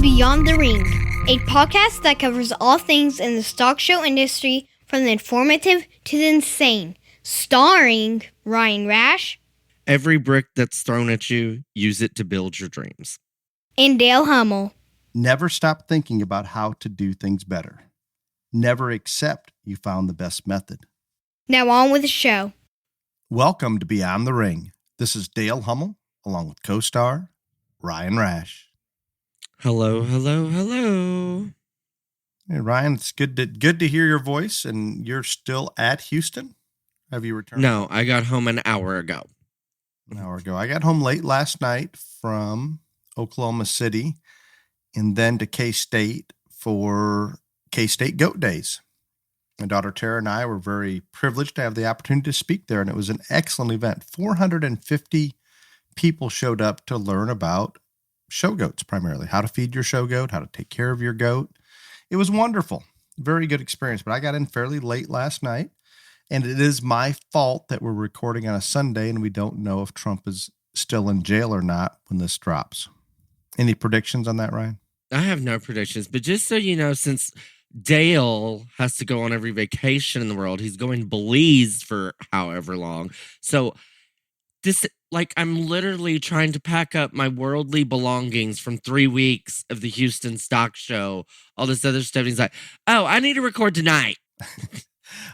Beyond the Ring, a podcast that covers all things in the stock show industry, from the informative to the insane, starring Ryan Rash. Every brick that's thrown at you, use it to build your dreams. And Dale Hummel. Never stop thinking about how to do things better. Never accept you found the best method. Now on with the show. Welcome to Beyond the Ring. This is Dale Hummel, along with co-star Ryan Rash. Hello, hello, hello. Hey, Ryan, it's good to hear your voice, and you're still at Houston? Have you returned? No, I got home an hour ago. An hour ago. I got home late last night from Oklahoma City and then to K-State for K-State Goat Days. My daughter Tara and I were very privileged to have the opportunity to speak there, and it was an excellent event. 450 people showed up to learn about show goats, primarily how to feed your show goat, how to take care of your goat. It was wonderful. Very good experience, but I got in fairly late last night, and it is my fault that we're recording on a Sunday and we don't know if Trump is still in jail or not when this drops. Any predictions on that, Ryan? I have no predictions, but just so you know, since Dale has to go on every vacation in the world, he's going Belize for however long. So this, I'm literally trying to pack up my worldly belongings from 3 weeks of the Houston stock show, all this other stuff. He's like, oh, I need to record tonight.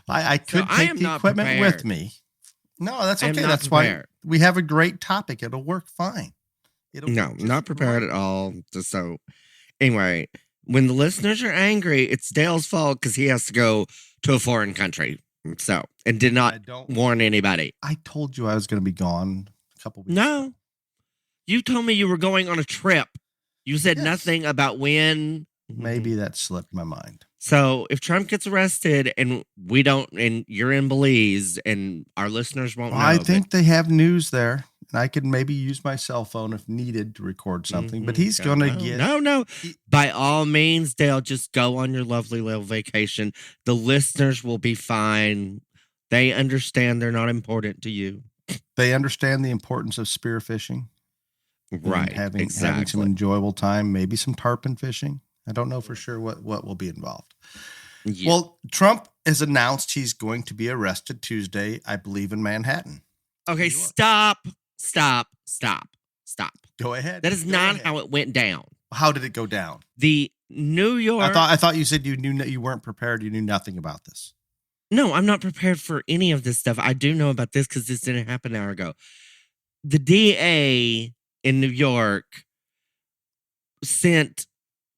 I could take the equipment with me. No, that's okay. That's prepared. Why we have a great topic. It'll work fine. Not prepared at all. So anyway, when the listeners are angry, it's Dale's fault because he has to go to a foreign country. So, and did not warn anybody. I told you I was going to be gone a couple weeks ago. You told me you were going on a trip. You said nothing about when. Maybe that slipped my mind. So if Trump gets arrested and we don't, and you're in Belize and our listeners won't know. I think they have news there, and I could maybe use my cell phone if needed to record something, but he's going to get. No. By all means, Dale, just go on your lovely little vacation. The listeners will be fine. They understand they're not important to you. They understand the importance of spearfishing. Right. Having some enjoyable time, maybe some tarpon fishing. I don't know for sure what will be involved. Yeah. Well, Trump has announced he's going to be arrested Tuesday, I believe, in Manhattan. Okay, stop. Go ahead. That is not how it went down. How did it go down? The New York. I thought you said you weren't prepared. You knew nothing about this. No, I'm not prepared for any of this stuff. I do know about this because this didn't happen an hour ago. The DA in New York sent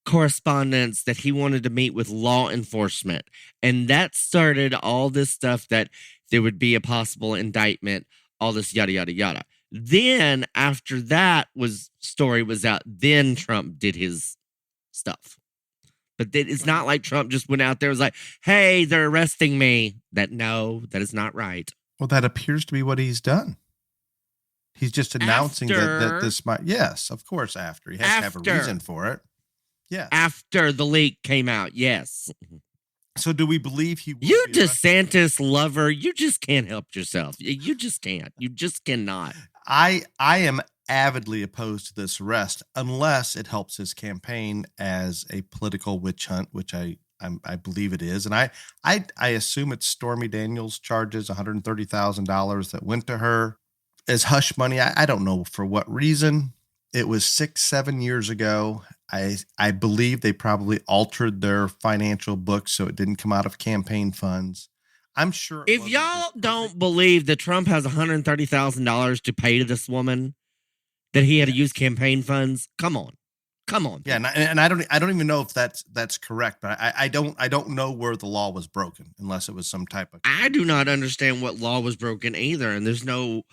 correspondence that he wanted to meet with law enforcement, and that started all this stuff that there would be a possible indictment, all this yada yada yada. Then after that story was out, then Trump did his stuff. But it's not like Trump just went out there and was like, hey, they're arresting me. That is not right. Well, that appears to be what he's done. He's just announcing that this might. Yes, of course, after. He has to have a reason for it. Yeah. After the leak came out, yes. So do we believe he will You DeSantis lover, you just can't help yourself. You just can't. You just cannot. I am avidly opposed to this arrest unless it helps his campaign as a political witch hunt, which I believe it is. And I assume it's Stormy Daniels' charges, $130,000 that went to her as hush money. I don't know for what reason. It was 6-7 years ago. I believe they probably altered their financial books so it didn't come out of campaign funds. I'm sure. If y'all don't believe that Trump has $130,000 to pay to this woman, that he had to use campaign funds, come on. Yeah, and I don't even know if that's correct, but I don't know where the law was broken unless it was some type of. I do not understand what law was broken either, and there's no.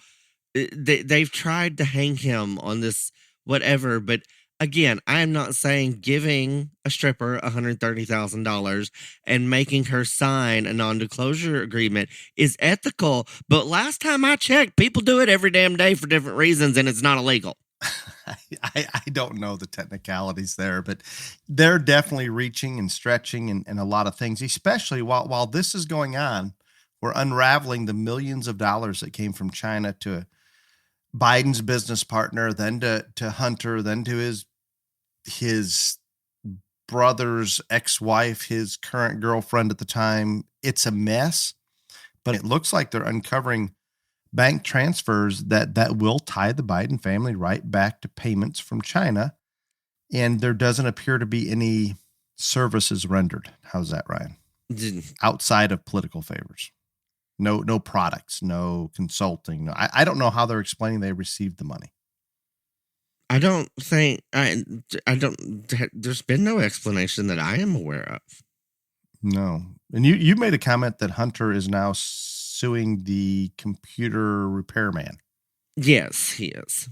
They've tried to hang him on this whatever, but again, I am not saying giving a stripper $130,000 and making her sign a non-disclosure agreement is ethical. But last time I checked, people do it every damn day for different reasons, and it's not illegal. I don't know the technicalities there, but they're definitely reaching and stretching and a lot of things, especially while this is going on. We're unraveling the millions of dollars that came from China to Biden's business partner, then to Hunter, then to his brother's ex-wife, his current girlfriend at the time. It's a mess, but it looks like they're uncovering bank transfers that will tie the Biden family right back to payments from China. And there doesn't appear to be any services rendered. How's that, Ryan? Outside of political favors. No products, no consulting. No, I don't know how they're explaining they received the money. I don't think there's been no explanation that I am aware of. No. And you made a comment that Hunter is now suing the computer repairman. Yes, he is.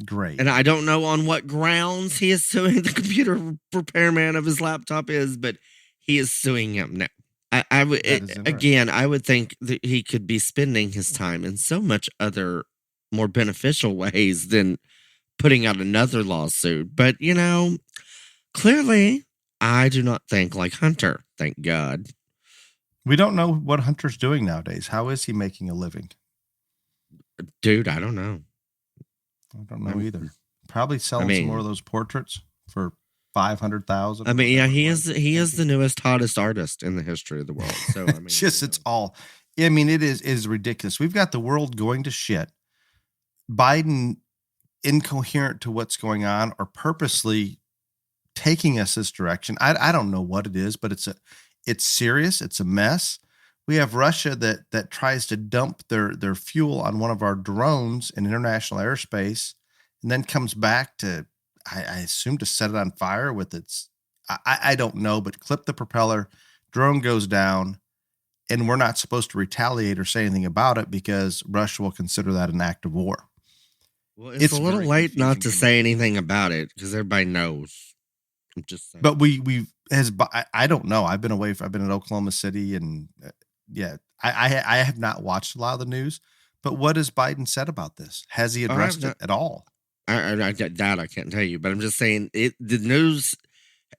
Great. And I don't know on what grounds he is suing the computer repairman of his laptop is, but he is suing him now. I would think that he could be spending his time in so much other more beneficial ways than putting out another lawsuit. But, clearly I do not think like Hunter, thank God. We don't know what Hunter's doing nowadays. How is he making a living? Dude, I don't know. I don't know either. Probably selling some more of those portraits for $500,000. I mean, yeah, he is the newest, hottest artist in the history of the world. So I mean, it's all. I mean, it is ridiculous. We've got the world going to shit. Biden, incoherent to what's going on, or purposely taking us this direction. I don't know what it is, but it's serious. It's a mess. We have Russia that tries to dump their fuel on one of our drones in international airspace, and then comes back to, I assume, to set it on fire with its, I don't know, but clip the propeller, drone goes down, and we're not supposed to retaliate or say anything about it because Russia will consider that an act of war. Well, it's a little late not to say anything about it because everybody knows. I'm just saying. But I don't know. I've been I've been in Oklahoma City, and I have not watched a lot of the news. But what has Biden said about this? Has he addressed it at all? I can't tell you, but I'm just saying the news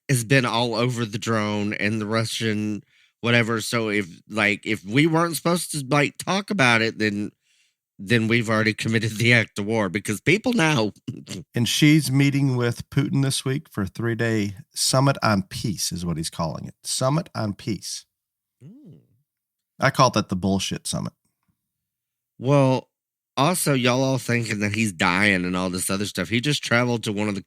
has been all over the drone and the Russian whatever. So if we weren't supposed to talk about it, then we've already committed the act of war because people know. And she's meeting with Putin this week for a 3-day summit on peace, is what he's calling it. Summit on peace. I call that the bullshit summit. Well, also, y'all all thinking that he's dying and all this other stuff. He just traveled to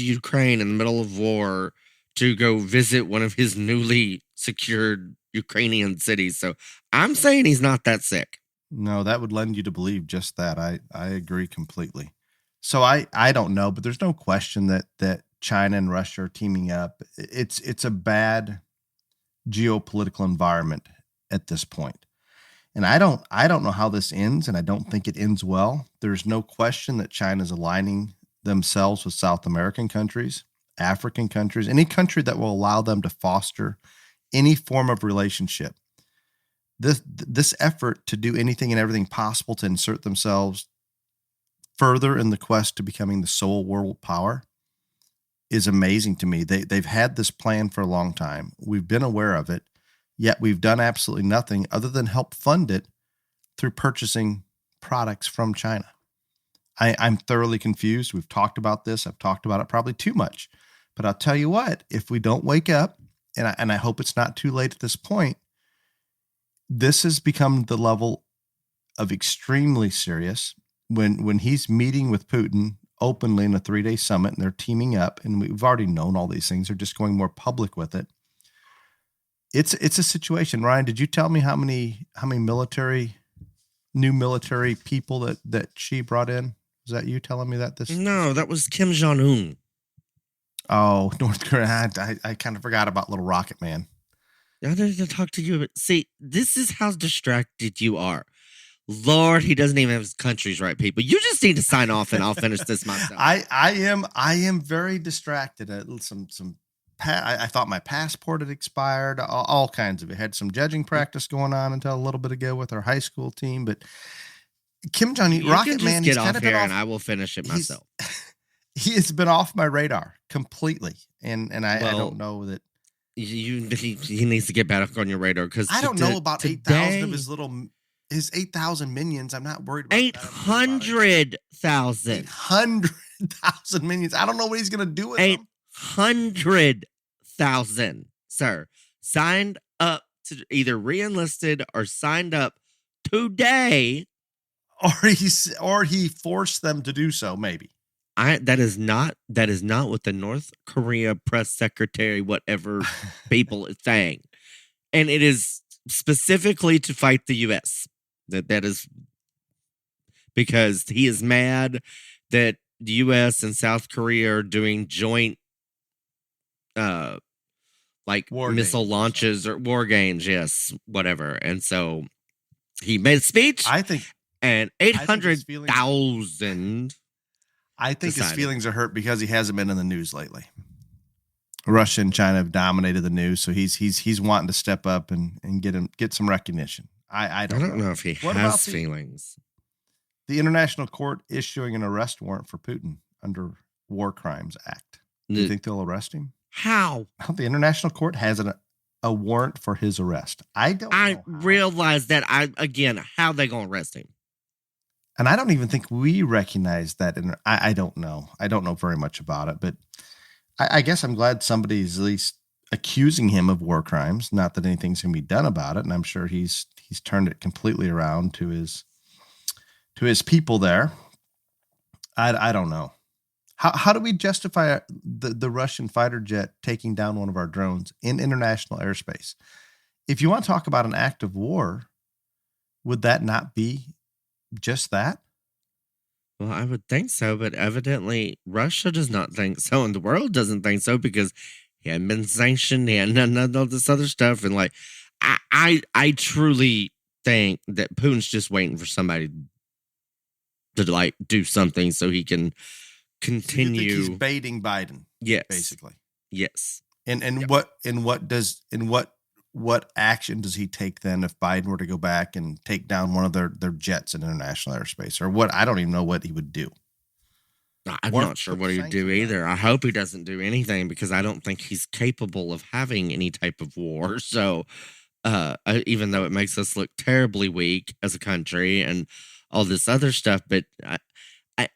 Ukraine in the middle of war to go visit one of his newly secured Ukrainian cities. So I'm saying he's not that sick. No, that would lend you to believe just that. I agree completely. So I don't know, but there's no question that China and Russia are teaming up. It's a bad geopolitical environment at this point. And I don't know how this ends, and I don't think it ends well. There's no question that China's aligning themselves with South American countries, African countries, any country that will allow them to foster any form of relationship. This effort to do anything and everything possible to insert themselves further in the quest to becoming the sole world power is amazing to me. They've had this plan for a long time. We've been aware of it, yet we've done absolutely nothing other than help fund it through purchasing products from China. I'm thoroughly confused. We've talked about this. I've talked about it probably too much. But I'll tell you what, if we don't wake up, and I hope it's not too late at this point, this has become the level of extremely serious when he's meeting with Putin openly in a 3-day summit and they're teaming up, and we've already known all these things. They're just going more public with it. It's a situation. Ryan, did you tell me how many new military people that she brought in? Was that you telling me that? No, that was Kim Jong-un. Oh, North Korea. I kind of forgot about Little Rocket Man. I need to talk to you. But see, this is how distracted you are. Lord, he doesn't even have his countries right, people. You just need to sign off, and I'll finish this myself. I am very distracted. I thought my passport had expired. All kinds of it. Had some judging practice going on until a little bit ago with our high school team. But Kim Jong-un, Rocket Man, he's kind of been off, and I will finish it myself. He has been off my radar completely, and I don't know that. He needs to get back on your radar because I don't know about 8,000 of his 8,000 minions. I'm not worried about 800,000. 800,000 minions. I don't know what he's going to do with them. 800,000, sir, signed up to either re-enlisted or signed up today. Or he forced them to do so, maybe. That is not what the North Korea press secretary, whatever people is saying. And it is specifically to fight the US. That is because he is mad that the US and South Korea are doing joint like War missile games. launches or war games, yes, whatever. And so he made a speech, I think, and 800,000. I think his decided. feelings are hurt because he hasn't been in the news lately. Russia and China have dominated the news, so he's wanting to step up and get some recognition. I don't know if he has feelings. The International Court issuing an arrest warrant for Putin under War Crimes Act. Do you think they'll arrest him? How? The International Court has a warrant for his arrest. I realize that. How they gonna arrest him? And I don't even think we recognize that. And I don't know. I don't know very much about it, but I guess I'm glad somebody's at least accusing him of war crimes. Not that anything's going to be done about it. And I'm sure he's turned it completely around to his people there. I don't know. How do we justify the Russian fighter jet taking down one of our drones in international airspace? If you want to talk about an act of war, would that not be just that? Well, I would think so, but evidently Russia does not think so, and the world doesn't think so because he hadn't been sanctioned, he hadn't done none of this other stuff, and like, I truly think that Putin's just waiting for somebody to like do something so he can continue. So you think he's baiting Biden? Yes, basically. Yes. And Yep. what action does he take then if Biden were to go back and take down one of their jets in international airspace, or what? I don't even know what he would do. I'm not sure what he'd do either. I hope he doesn't do anything because I don't think he's capable of having any type of war. So, even though it makes us look terribly weak as a country and all this other stuff, but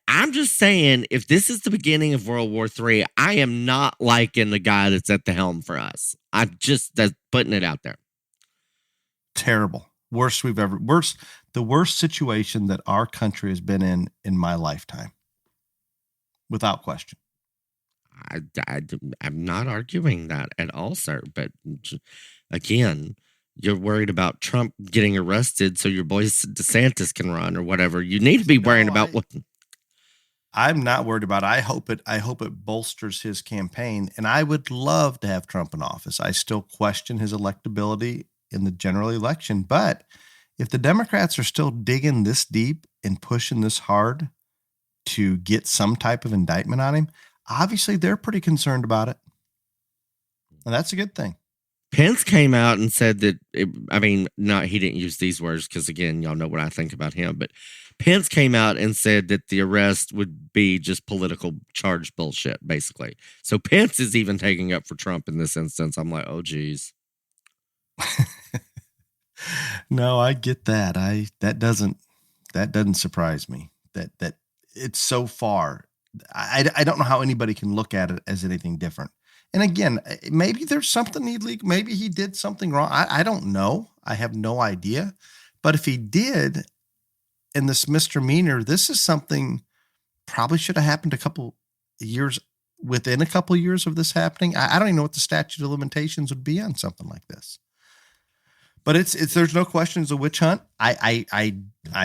I'm just saying, if this is the beginning of World War III, I am not liking the guy that's at the helm for us. That's putting it out there. Terrible. The worst situation that our country has been in my lifetime. Without question. I'm not arguing that at all, sir. But again, you're worried about Trump getting arrested so your boy DeSantis can run or whatever. You need to be worrying about what... I'm not worried about it. I hope it bolsters his campaign, and I would love to have Trump in office. I still question his electability in the general election, but if the Democrats are still digging this deep and pushing this hard to get some type of indictment on him, obviously they're pretty concerned about it. And that's a good thing. Pence came out and said that, he didn't use these words because, again, y'all know what I think about him, but Pence came out and said that the arrest would be just political charge bullshit, basically. So Pence is even taking up for Trump in this instance. I'm like, oh, geez. No, I get that. That doesn't surprise me that it's so far. I don't know how anybody can look at it as anything different. And again, maybe there's something illegal. Maybe he did something wrong. I don't know. I have no idea. But if he did, in this misdemeanor, this is something probably should have happened within a couple years of this happening. I don't even know what the statute of limitations would be on something like this. But there's no question it's a witch hunt. I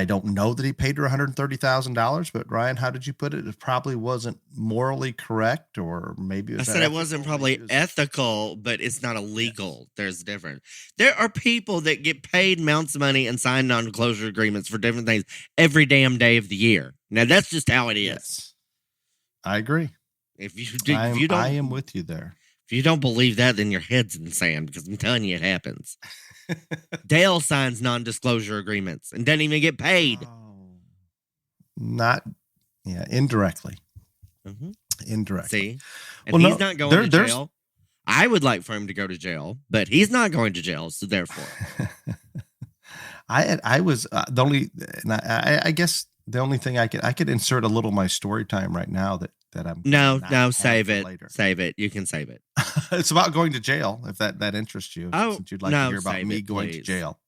don't know that he paid her $130,000, but Ryan, how did you put it? It probably wasn't morally correct, or maybe I said it wasn't probably ethical, but it's not illegal. Yes. There's a difference. There are people that get paid amounts of money and sign non-disclosure agreements for different things every damn day of the year. Now that's just how it is. Yes. I agree. I am with you there. If you don't believe that, then your head's in the sand, because I'm telling you it happens. Dale signs non-disclosure agreements and doesn't even get paid. Indirectly. Mm-hmm. Indirectly. See? And he's not going to jail. I would like for him to go to jail, but he's not going to jail, so therefore. I was the only, and I guess the only thing I could insert a little of my story time right now, that that I'm No, gonna not have save for it. later. Save it. You can save it. It's about going to jail, if that interests you. Oh, since you'd like no, to hear about save me it, going to please. jail.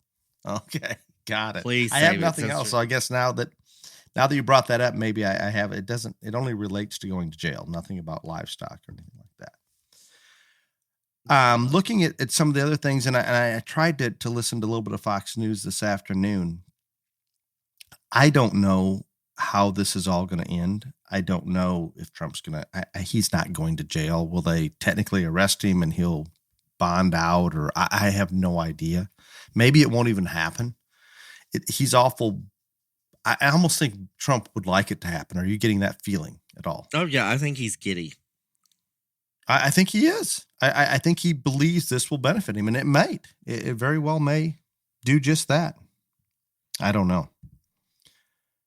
Okay, got it. Please I have save it, nothing since else, so you're- I guess now that you brought that up, maybe I have. It doesn't. It only relates to going to jail. Nothing about livestock or anything like that. Looking at some of the other things, and I tried to listen to a little bit of Fox News this afternoon. I don't know how this is all going to end. I don't know if Trump's going to. He's not going to jail. Will they technically arrest him and he'll bond out? Or I have no idea. Maybe it won't even happen. He's awful. I almost think Trump would like it to happen. Are you getting that feeling at all? Oh, yeah, I think he's giddy. I think he is. I think he believes this will benefit him, and it might. It very well may do just that. I don't know.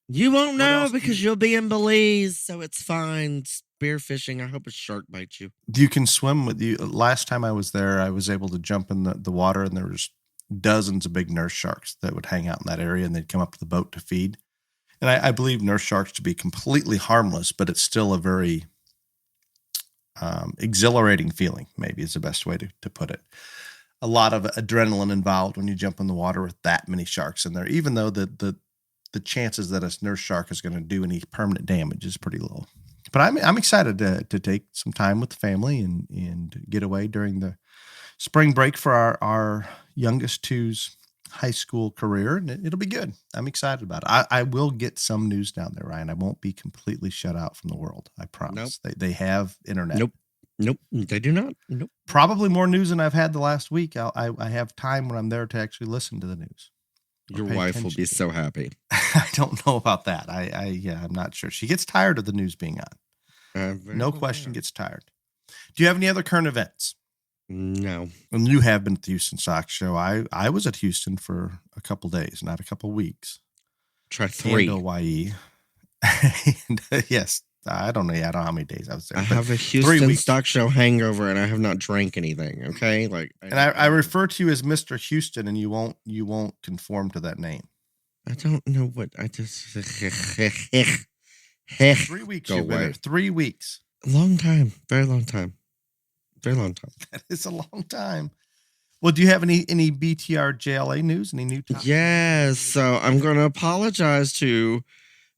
You won't What know else do because you'll be in Belize, so it's fine. Spearfishing. I hope a shark bites you. You can swim with you. Last time I was there, I was able to jump in the water, and there was dozens of big nurse sharks that would hang out in that area, and they'd come up to the boat to feed. And I believe nurse sharks to be completely harmless, but it's still a very exhilarating feeling, maybe is the best way to put it. A lot of adrenaline involved when you jump in the water with that many sharks in there, even though the chances that a nurse shark is going to do any permanent damage is pretty low. But I'm excited to take some time with the family and get away during the spring break for our youngest two's high school career, and it'll be good. I'm excited about it. I will get some news down there, Ryan. I won't be completely shut out from the world. I promise. Nope. They have internet. Nope, they do not. Nope. Probably more news than I've had the last week. I have time when I'm there to actually listen to the news. Your wife will be so happy. I don't know about that. I'm not sure. She gets tired of the news being on. No question, gets tired. Do you have any other current events? No. And you have been at the Houston Stock Show. I was at Houston for a couple days, not a couple weeks. Try 3. And Hawaii. And, yes. I don't know how many days I was there. I have a Houston Stock Show hangover, and I have not drank anything. Okay, I refer to you as Mr. Houston, and you won't conform to that name. I don't know what I just 3 weeks. Go you've been away. there. 3 weeks. Long time, very long time, very long time. That is a long time. Well, do you have any BTR JLA news? Any new topics? Yes. So I'm going to apologize to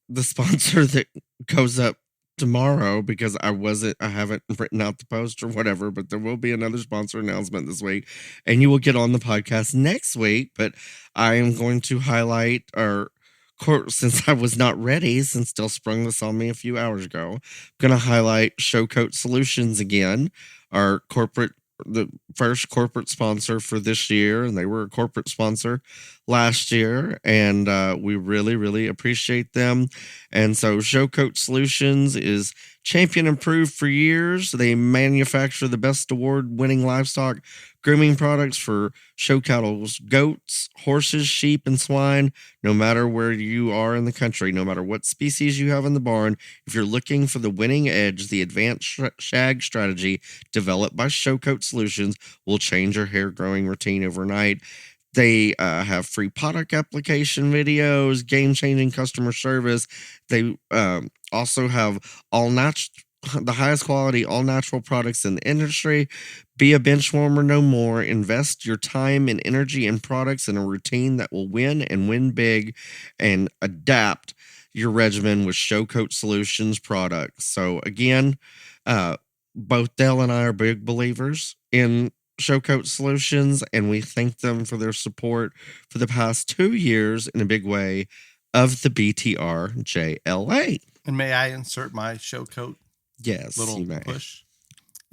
the sponsor that goes up tomorrow because I haven't written out the post or whatever, but there will be another sponsor announcement this week, and you will get on the podcast next week. But I am going to highlight since I was not ready, since Dell sprung this on me a few hours ago, I'm going to highlight Showcoat Solutions again, the first corporate sponsor for this year, and they were a corporate sponsor last year, and we really, really appreciate them. And so Showcoat Solutions is champion approved for years. They manufacture the best award-winning livestock grooming products for show cattle, goats, horses, sheep, and swine, no matter where you are in the country, no matter what species you have in the barn. If you're looking for the winning edge, the advanced shag strategy developed by Showcoat Solutions will change your hair growing routine overnight. They have free product application videos, game-changing customer service. They also have the highest quality, all-natural products in the industry. Be a bench warmer no more. Invest your time and energy in products in a routine that will win and win big, and adapt your regimen with Showcoat Solutions products. So again, both Dell and I are big believers in Showcoat Solutions, and we thank them for their support for the past 2 years in a big way of the BTR JLA. And may I insert my Showcoat Yes, little you may. push?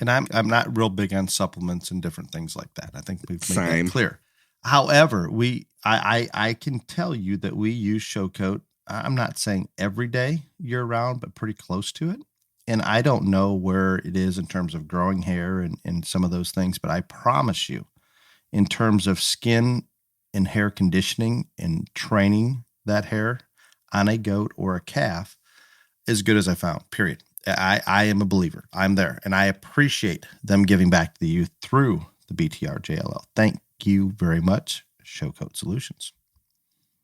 And I'm not real big on supplements and different things like that. I think we've made that clear. However, I can tell you that we use Showcoat. I'm not saying every day year round, but pretty close to it. And I don't know where it is in terms of growing hair and some of those things, but I promise you, in terms of skin and hair conditioning and training that hair on a goat or a calf, as good as I found, period. I am a believer. I'm there. And I appreciate them giving back to the youth through the BTR JLL. Thank you very much, Showcoat Solutions.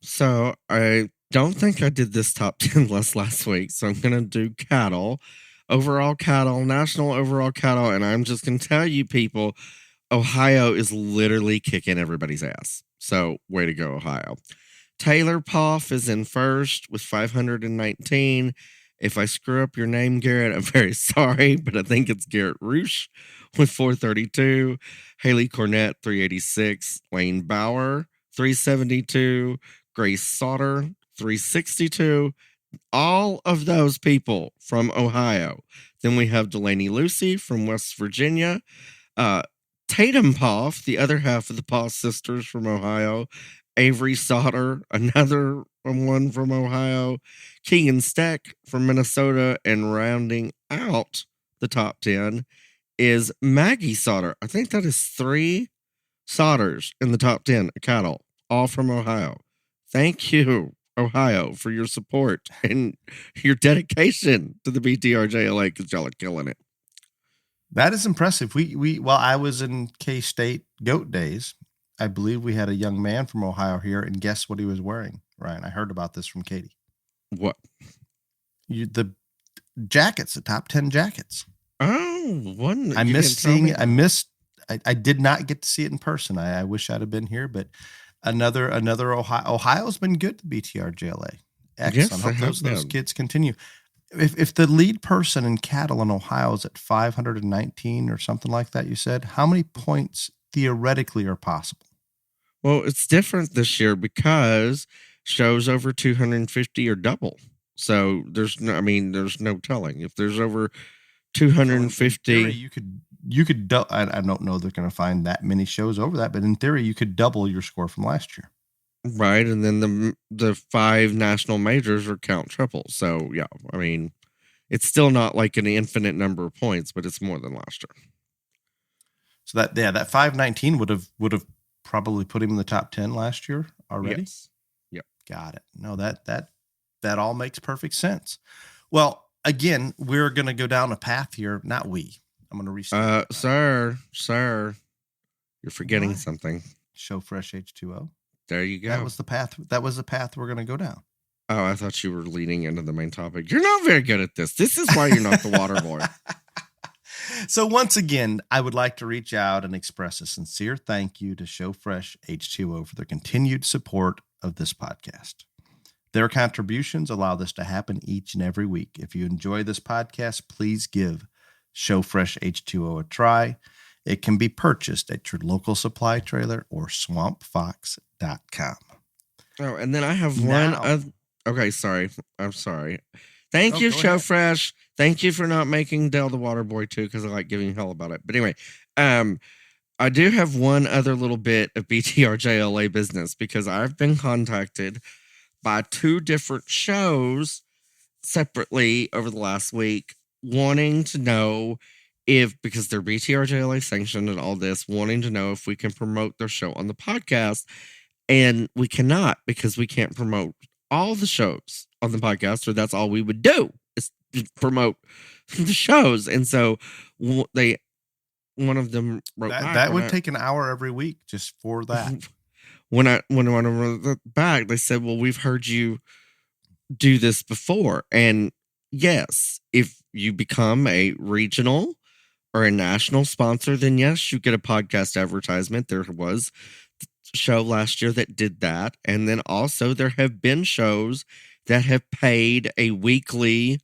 So I don't think I did this top 10 list last week, so I'm going to do cattle. overall cattle, national overall cattle. And I'm just going to tell you, people, Ohio is literally kicking everybody's ass. So, way to go, Ohio. Taylor Poff is in first with 519. If I screw up your name, Garrett, I'm very sorry, but I think it's Garrett Roosh with 432. Haley Cornett, 386. Lane Bauer, 372. Grace Sauter, 362. All of those people from Ohio. Then we have Delaney Lucy from West Virginia. Tatum Poff, the other half of the Poff sisters from Ohio. Avery Sauter, another one from Ohio. Keegan Steck from Minnesota. And rounding out the top 10 is Maggie Sauter. I think that is 3 Sauters in the top 10 of cattle, all from Ohio. Thank you, Ohio, for your support and your dedication to the BTRJLA, because y'all are killing it. That is impressive. While I was in K-State Goat Days, I believe we had a young man from Ohio here, and guess what he was wearing, Ryan? I heard about this from Katie. What? The jackets, the top 10 jackets. Oh, one. I missed seeing it. I did not get to see it in person. I wish I'd have been here, but another Ohio's been good to BTRJLA. Excellent. Yes, I hope those kids continue. If the lead person in cattle in Ohio is at 519 or something like that, you said, how many points theoretically are possible? Well, it's different this year because shows over 250 are double. So there's no telling. If there's over 250, so you could I don't know they're going to find that many shows over that, but in theory you could double your score from last year. Right, and then the 5 national majors are count triple. So yeah, I mean, it's still not like an infinite number of points, but it's more than last year. So that 519 would have probably put him in the top 10 last year already. Yes. Yep. Got it. No, that all makes perfect sense. Well, again, we're going to go down a path here. Not we. I'm going to restart. Sir, you're forgetting something. Show Fresh H2O. There you go. That was the path. That was the path we're going to go down. Oh, I thought you were leading into the main topic. You're not very good at this. This is why you're not the water boy. So once again, I would like to reach out and express a sincere thank you to Show Fresh H2O for their continued support of this podcast. Their contributions allow this to happen each and every week. If you enjoy this podcast, please give Show Fresh H2O a try. It can be purchased at your local supply trailer or swampfox.com. Oh, and then I have one. Okay, sorry. I'm sorry. Thank you, Show Fresh. Thank you for not making Dale the Water Boy too, because I like giving hell about it. But anyway, I do have one other little bit of BTRJLA business because I've been contacted by 2 different shows separately over the last week wanting to know because they're BTRJLA sanctioned and all this, wanting to know if we can promote their show on the podcast. And we cannot, because we can't promote all the shows on the podcast, or that's all we would do is promote the shows. And so one of them wrote that would take an hour every week just for that. When I wrote back, they said, well, we've heard you do this before. And yes, if you become a regional or a national sponsor, then yes, you get a podcast advertisement. There was a show last year that did that. And then also there have been shows that have paid a weekly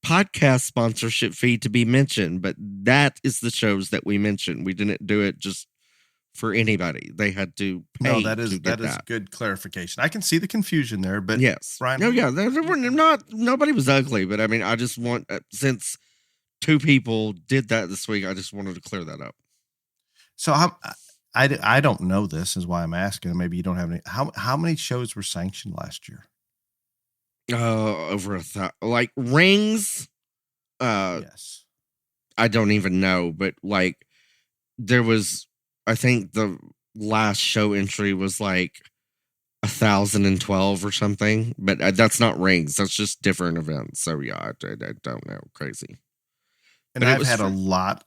podcast sponsorship fee to be mentioned. But that is the shows that we mentioned. We didn't do it just for anybody. They had to pay. No, that is good clarification. I can see the confusion there, but yes, Ryan. No, yeah, there were nobody was ugly, but I mean, I just want since 2 people did that this week, I just wanted to clear that up. So I don't know this is why I'm asking. Maybe you don't have any. How many shows were sanctioned last year? Over 1,000, like rings. Yes, I don't even know, but like there was. I think the last show entry was like 1,012 or something, but that's not rings. That's just different events. So yeah, I don't know. Crazy. And but I've had a lot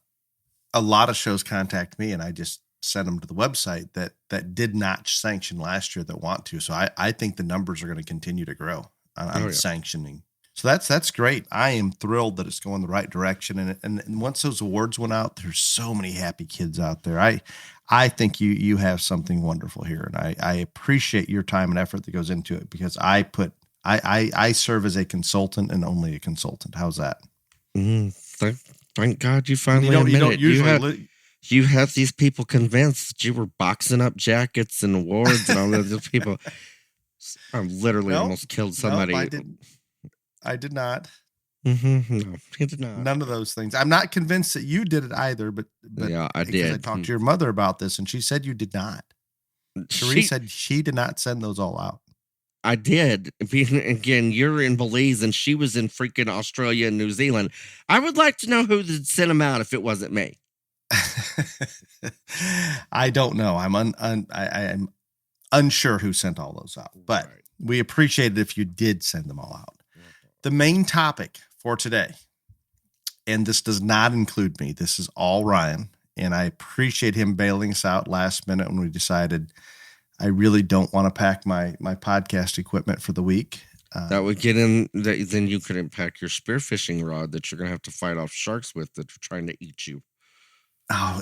of shows contact me, and I just sent them to the website that did not sanction last year that want to. So I think the numbers are going to continue to grow on sanctioning So that's great. I am thrilled that it's going the right direction. And once those awards went out, there's so many happy kids out there. I think you have something wonderful here, and I appreciate your time and effort that goes into it, because I serve as a consultant and only a consultant. How's that? Thank God you finally admitted you have these people convinced that you were boxing up jackets and awards and all those people. I literally almost killed somebody. I did not. Mm-hmm. No, he did not. None of those things. I'm not convinced that you did it either, but yeah, I did. I talked to your mother about this, and she said you did not. She said she did not send those all out. I did. Again, you're in Belize, and she was in freaking Australia and New Zealand. I would like to know who sent them out if it wasn't me. I don't know. I'm unsure who sent all those out, but we appreciate it if you did send them all out. The main topic for today, and this does not include me, this is all Ryan, and I appreciate him bailing us out last minute when we decided I really don't want to pack my podcast equipment for the week. That would get in, then you couldn't pack your spearfishing rod that you're going to have to fight off sharks with that are trying to eat you. Oh,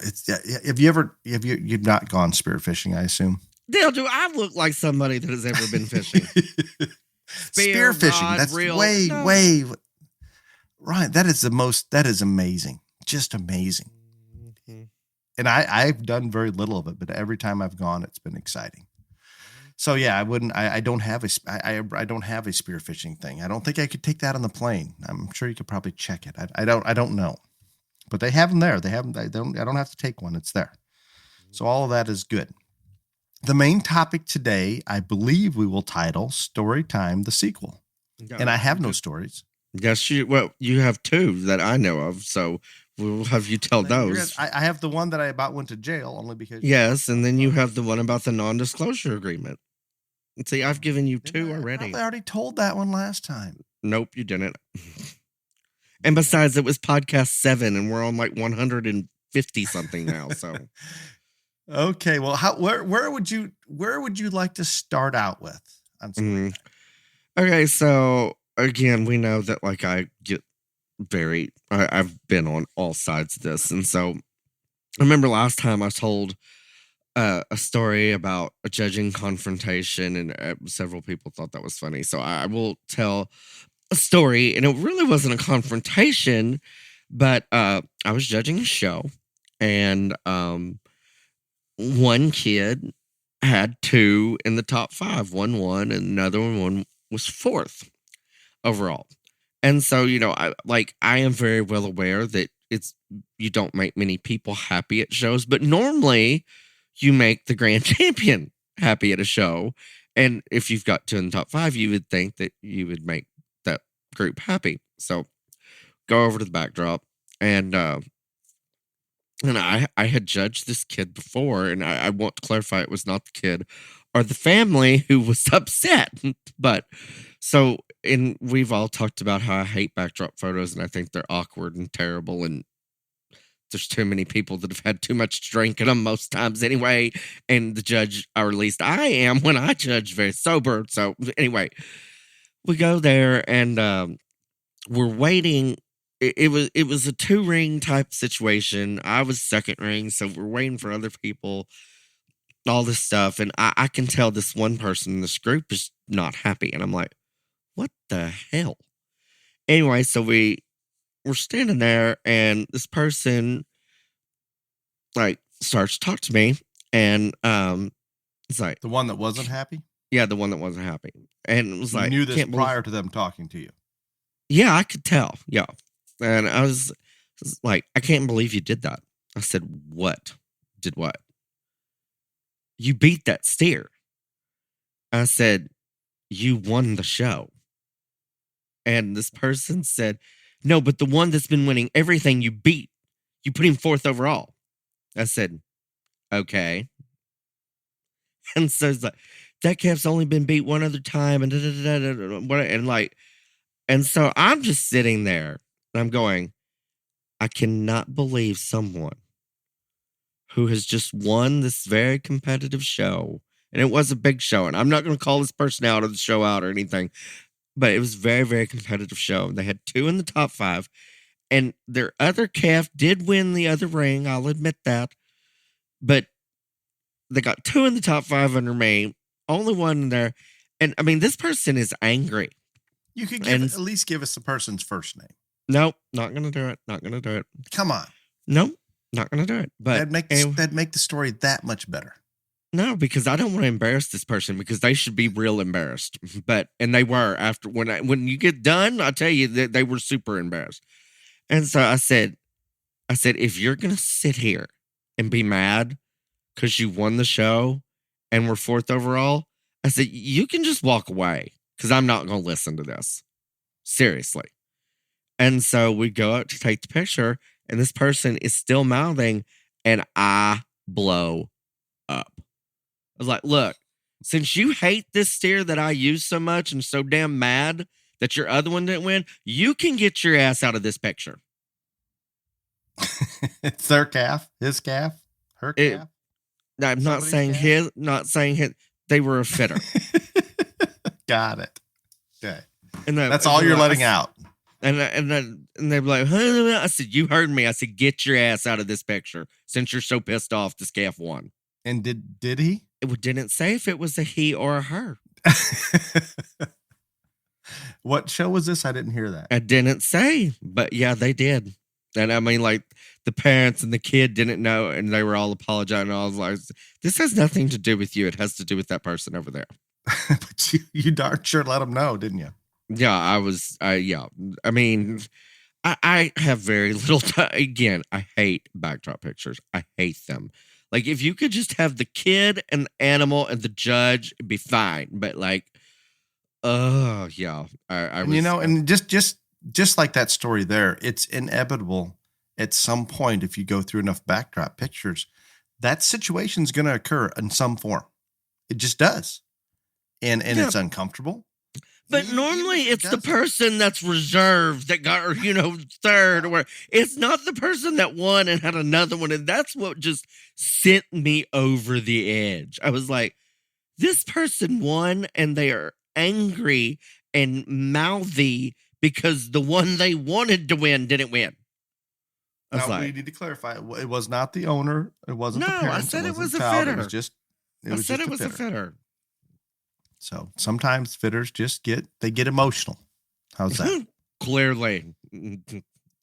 you've not gone spearfishing, I assume? Dale, do I look like somebody that has ever been fishing? Spearfishing, that's real. way. Right. That is amazing. Just amazing. Mm-hmm. And I've done very little of it, but every time I've gone, it's been exciting. So yeah, I don't have a spearfishing thing. I don't think I could take that on the plane. I'm sure you could probably check it. I don't know, but they have them there. I don't have to take one. It's there. So all of that is good. The main topic today, I believe we will title Story Time, the sequel. And I have no stories. Yes, you have two that I know of, so we'll have you tell those. I have the one that I about went to jail only because... Yes, and then you have the one about the non-disclosure agreement. See, I've given you two already. I already told that one last time. Nope, you didn't. And besides, it was podcast 7, and we're on like 150 something now, so... Okay, well, where would you like to start out with? Okay, so again, we know that like I get I've been on all sides of this, and so I remember last time I told a story about a judging confrontation, and several people thought that was funny. So I will tell a story, and it really wasn't a confrontation, but I was judging a show, and one kid had 2 in the top 5. One won, and another one was 4th overall. And so, I am very well aware that you don't make many people happy at shows, but normally you make the grand champion happy at a show. And if you've got 2 in the top 5, you would think that you would make that group happy. So go over to the backdrop, and I had judged this kid before, and I want to clarify it was not the kid or the family who was upset. But so, and we've all talked about how I hate backdrop photos, and I think they're awkward and terrible, and there's too many people that have had too much to drink in them most times anyway. And the judge, or at least I am when I judge, very sober. So anyway, we go there, and we're waiting. It was a 2-ring type situation. I was 2nd ring, so we're waiting for other people, all this stuff. And I can tell this one person in this group is not happy. And I'm like, what the hell? Anyway, so we're standing there, and this person starts to talk to me, and it's like the one that wasn't happy. Yeah, the one that wasn't happy, and it was you like, knew this prior to them talking to you. Yeah, I could tell. Yeah. And I was like, I can't believe you did that. I said, what? Did what? You beat that steer. I said, you won the show. And this person said, no, but the one that's been winning everything you beat. You put him 4th overall. I said, okay. And so it's like, that calf's only been beat one other time. And so I'm just sitting there. I'm going, I cannot believe someone who has just won this very competitive show, and it was a big show, and I'm not going to call this person out or the show out or anything, but it was very, very competitive show. They had 2 in the top 5, and their other calf did win the other ring. I'll admit that, but they got 2 in the top 5 under me. Only one in there, and I mean, this person is angry. You could And- at least give us the person's first name. Nope, not gonna do it. Not gonna do it. Come on. Nope, not gonna do it. But That'd make the story that much better. no, because I don't want to embarrass this person because they should be real embarrassed. And they were after when you get done, I tell you that they were super embarrassed. And so I said, if you're gonna sit here and be mad because you won the show and were 4th overall, I said you can just walk away because I'm not gonna listen to this. Seriously. And so we go out to take the picture, and this person is still mouthing, and I blow up. I was like, look, since you hate this steer that I use so much and so damn mad that your other one didn't win, you can get your ass out of this picture. It's their calf, his calf, her calf. I'm not Somebody's saying calf? his, not saying his. They were a fitter. Got it. Okay. And That's all you're letting out. And they were like, huh? I said, you heard me. I said, get your ass out of this picture since you're so pissed off this calf won. And did he? It didn't say if it was a he or a her. What show was this? I didn't hear that. I didn't say, but yeah, they did. And I mean, like, the parents and the kid didn't know, and they were all apologizing. I was like, this has nothing to do with you. It has to do with that person over there. But you darn sure let them know, didn't you? Yeah, yeah. I mean, I have very little time. Again, I hate backdrop pictures. I hate them. Like, if you could just have the kid and the animal and the judge, it'd be fine. But like, yeah. I was, and just like that story there, it's inevitable at some point if you go through enough backdrop pictures, that situation's going to occur in some form. It just does. And Yeah. it's uncomfortable. But Even normally if it it's the doesn't. person that's reserved that got, third, or where it's not the person that won and had another one. And that's what just sent me over the edge. I was like, this person won and they are angry and mouthy because the one they wanted to win didn't win. I was Now, we like, need to clarify. It was not the owner. It wasn't the No, I parents. said it wasn't was the a child. It fitter. was just. I said it was a fitter. So sometimes fitters just get emotional. How's that? Clearly.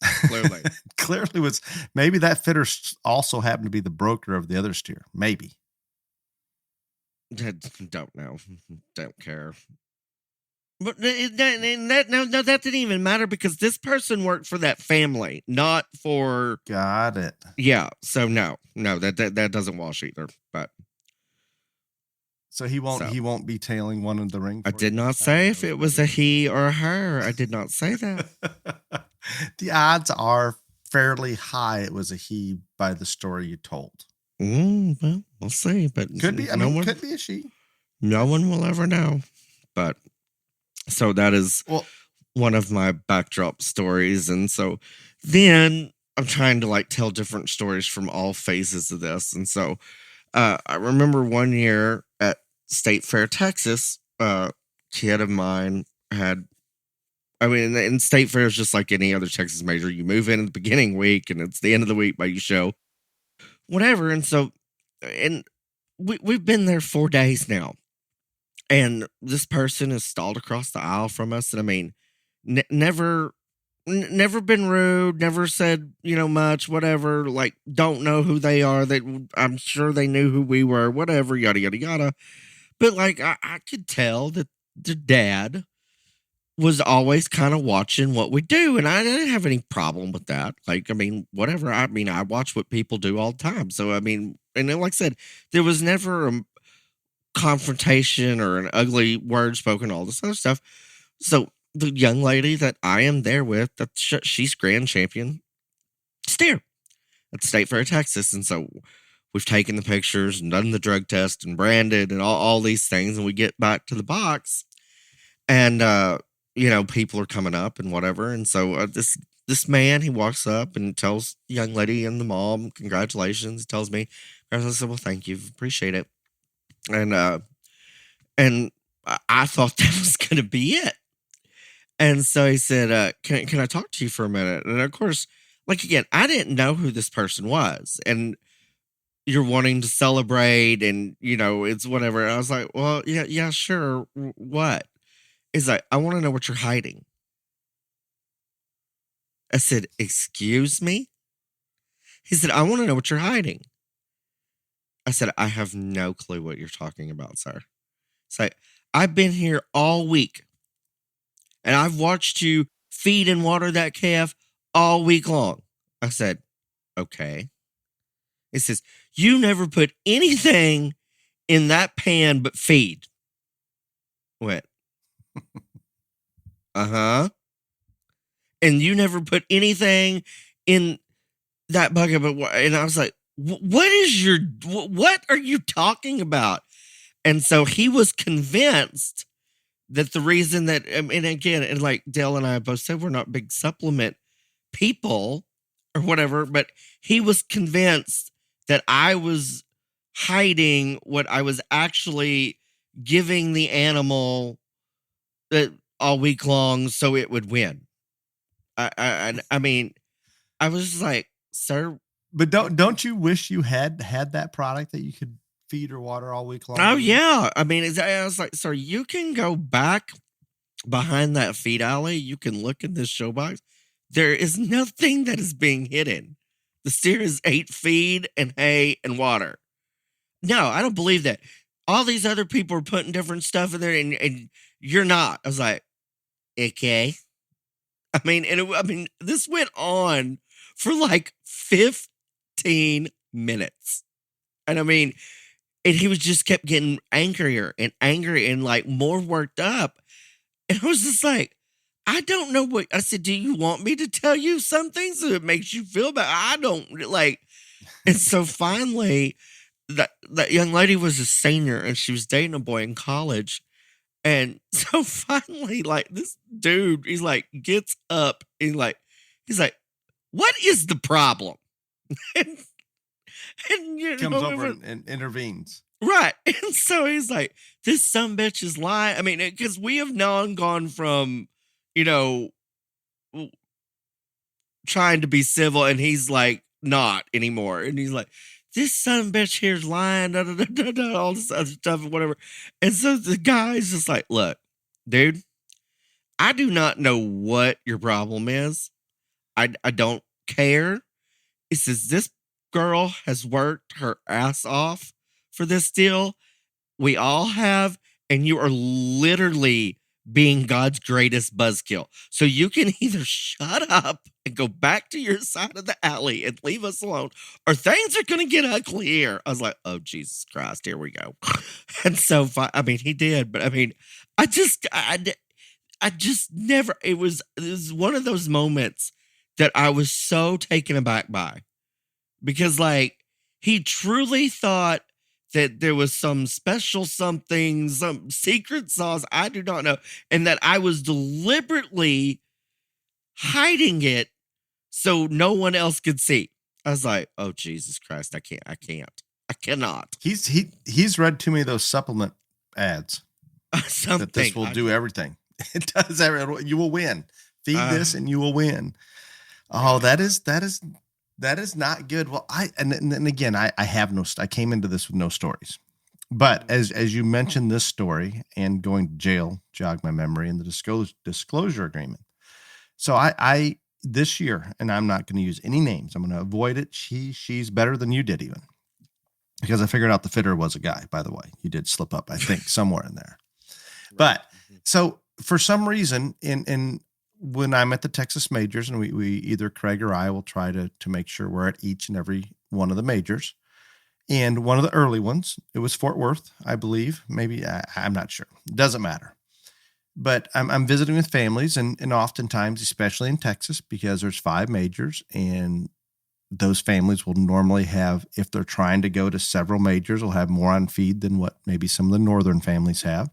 Clearly. Clearly was maybe that fitter also happened to be the broker of the other steer. Maybe. Don't know. Don't care. But that didn't even matter because this person worked for that family, not for. Got it. Yeah. So no, that doesn't wash either. But So he won't be tailing one in the ring. I for did you not this say time? if it was a he or a her. I did not say that. The odds are fairly high it was a he by the story you told. Well, we'll see. But Could be. Could be a she. No one will ever know. But so that is one of my backdrop stories. And so then I'm trying to like tell different stories from all phases of this. And so I remember one year at State Fair, Texas, a kid of mine had, and State Fair is just like any other Texas major. You move in at the beginning week and it's the end of the week by you show, whatever. And so, and we've been there 4 days now. And this person is stalled across the aisle from us. And I mean, never been rude, never said, much, whatever, like, don't know who they are. I'm sure they knew who we were, whatever, yada, yada, yada. But like, I could tell that the dad was always kind of watching what we do. And I didn't have any problem with that. Like, whatever. I watch what people do all the time. So, and then, like I said, there was never a confrontation or an ugly word spoken, all this other stuff. So the young lady that I am there with, she's grand champion steer at the State Fair, Texas. And so we've taken the pictures and done the drug test and branded and all these things. And we get back to the box and, people are coming up and whatever. And so this man, he walks up and tells the young lady and the mom, congratulations. He tells me, I said, well, thank you. Appreciate it. And I thought that was going to be it. And so he said, can I talk to you for a minute? And of course, like again, I didn't know who this person was. And you're wanting to celebrate and, it's whatever. And I was like, well, yeah, sure. What? He's like, I want to know what you're hiding. I said, excuse me? He said, I want to know what you're hiding. I said, I have no clue what you're talking about, sir. It's like, I've been here all week and I've watched you feed and water that calf all week long. I said, okay. It says, you never put anything in that pan but feed. Went, uh-huh. And you never put anything in that bucket but what? And I was like, what are you talking about? And so he was convinced that the reason that, and again, and like Dale and I both said, we're not big supplement people or whatever, but he was convinced that I was hiding what I was actually giving the animal all week long so it would win. I mean, I was just like, sir. But don't you wish you had that product that you could feed or water all week long? Oh yeah. I mean, I was like, sir, you can go back behind that feed alley. You can look in this show box. There is nothing that is being hidden. The steers ate feed and hay and water. No, I don't believe that. All these other people are putting different stuff in there, and you're not. I was like, okay. I mean, this went on for like 15 minutes. And I mean, and he was just kept getting angrier and angrier and like more worked up. And I was just like, I don't know what I said. Do you want me to tell you something so it makes you feel bad? I don't like. And so finally, that young lady was a senior and she was dating a boy in college. And so finally, like this dude, he's like, gets up and he's like, what is the problem? and comes over and intervenes. Right. And so he's like, this sumbitch is lying. I mean, because we have now gone from, trying to be civil and he's like, not anymore. And he's like, this sumbitch here's lying, all this other stuff and whatever. And so the guy's just like, look, dude, I do not know what your problem is. I don't care. It says this girl has worked her ass off for this deal. We all have, and you are literally being God's greatest buzzkill. So you can either shut up and go back to your side of the alley and leave us alone, or things are going to get ugly here. I was like, oh, Jesus Christ, here we go. And so, I mean, he did, but I mean, I just never, it was one of those moments that I was so taken aback by, because like, he truly thought that there was some special something, some secret sauce, I do not know, and that I was deliberately hiding it so no one else could see. I was like, oh, Jesus Christ, I cannot. He's read too many of those supplement ads. That this will do everything. It does everything. You will win. Feed this and you will win. Oh, that is not good. Well, and again, I came into this with no stories, but as you mentioned this story and going to jail jogged my memory and the disclosure agreement. So I this year, and I'm not going to use any names. I'm going to avoid it. She's better than you did even, because I figured out the fitter was a guy, by the way. You did slip up, I think, somewhere in there. Right. But so for some reason in when I'm at the Texas majors, and we either Craig or I will try to make sure we're at each and every one of the majors. And one of the early ones, it was Fort Worth, I believe. Maybe I'm not sure. It doesn't matter. But I'm visiting with families, and oftentimes, especially in Texas, because there's 5 majors, and those families will normally have, if they're trying to go to several majors, will have more on feed than what maybe some of the northern families have.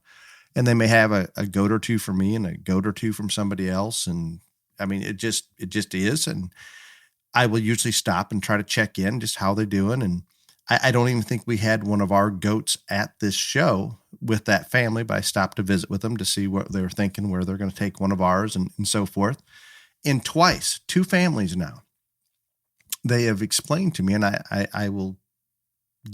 And they may have a goat or two from me and a goat or two from somebody else. And I mean, it just is. And I will usually stop and try to check in just how they're doing. And I don't even think we had one of our goats at this show with that family, but I stopped to visit with them to see what they were thinking, where they're going to take one of ours and so forth. And twice, 2 families now, they have explained to me, and I will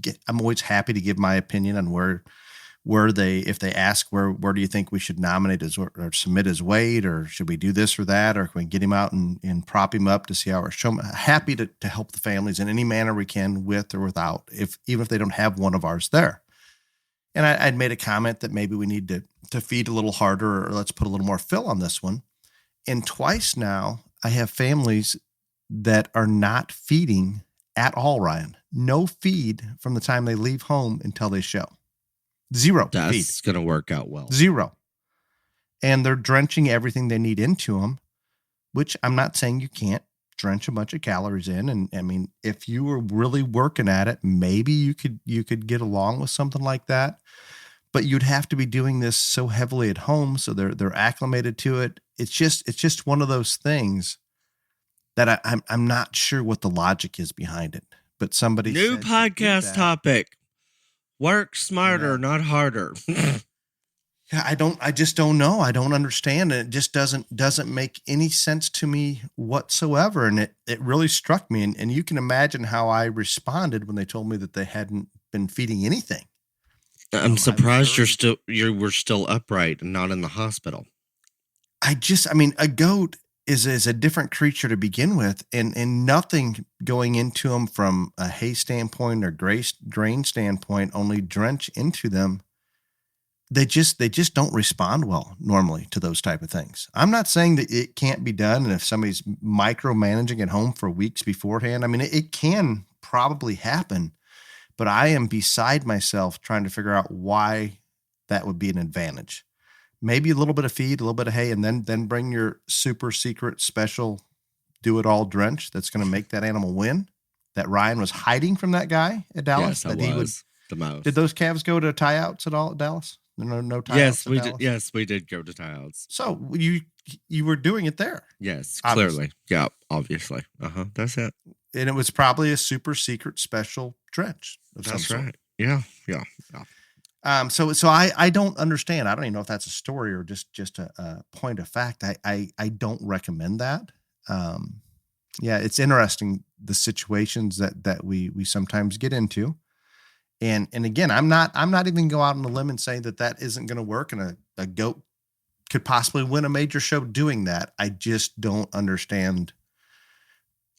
get, I'm always happy to give my opinion on where they, if they ask where do you think we should nominate as or submit his weight, or should we do this or that, or can we get him out and prop him up to see how our show? Happy to help the families in any manner we can, with or without, even if they don't have one of ours there. And I'd made a comment that maybe we need to feed a little harder, or let's put a little more fill on this one. And twice now, I have families that are not feeding at all, Ryan. No feed from the time they leave home until they show. 0 That's feed. going to work out well. 0. And they're drenching everything they need into them, which I'm not saying you can't drench a bunch of calories in. And I mean, if you were really working at it, maybe you could get along with something like that, but you'd have to be doing this so heavily at home. So they're acclimated to it. It's just one of those things that I'm not sure what the logic is behind it, but somebody New podcast topic. Work smarter, not harder. Yeah, I just don't know. I don't understand. And it just doesn't make any sense to me whatsoever. And it really struck me. And you can imagine how I responded when they told me that they hadn't been feeding anything. I'm surprised you were still upright and not in the hospital. I mean, a goat is a different creature to begin with, and nothing going into them from a hay standpoint or grain standpoint, only drench into them. They just don't respond well normally to those type of things. I'm not saying that it can't be done. And if somebody's micromanaging at home for weeks beforehand, I mean, it can probably happen, but I am beside myself trying to figure out why that would be an advantage. Maybe a little bit of feed, a little bit of hay, and then bring your super secret special do-it-all drench that's going to make that animal win, that Ryan was hiding from that guy at Dallas. Yes, that was the most. Did those calves go to tie-outs at all at Dallas? No tie-outs. Yes, we did. Yes, we did go to tie-outs. So you were doing it there. Yes, obviously. Clearly. Yeah, obviously. That's it. And it was probably a super secret special drench. That's right. Yeah. So I don't understand. I don't even know if that's a story or just a point of fact. I don't recommend that. Yeah, it's interesting, the situations that we sometimes get into. And again, I'm not even go out on a limb and say that isn't going to work, and a goat could possibly win a major show doing that. I just don't understand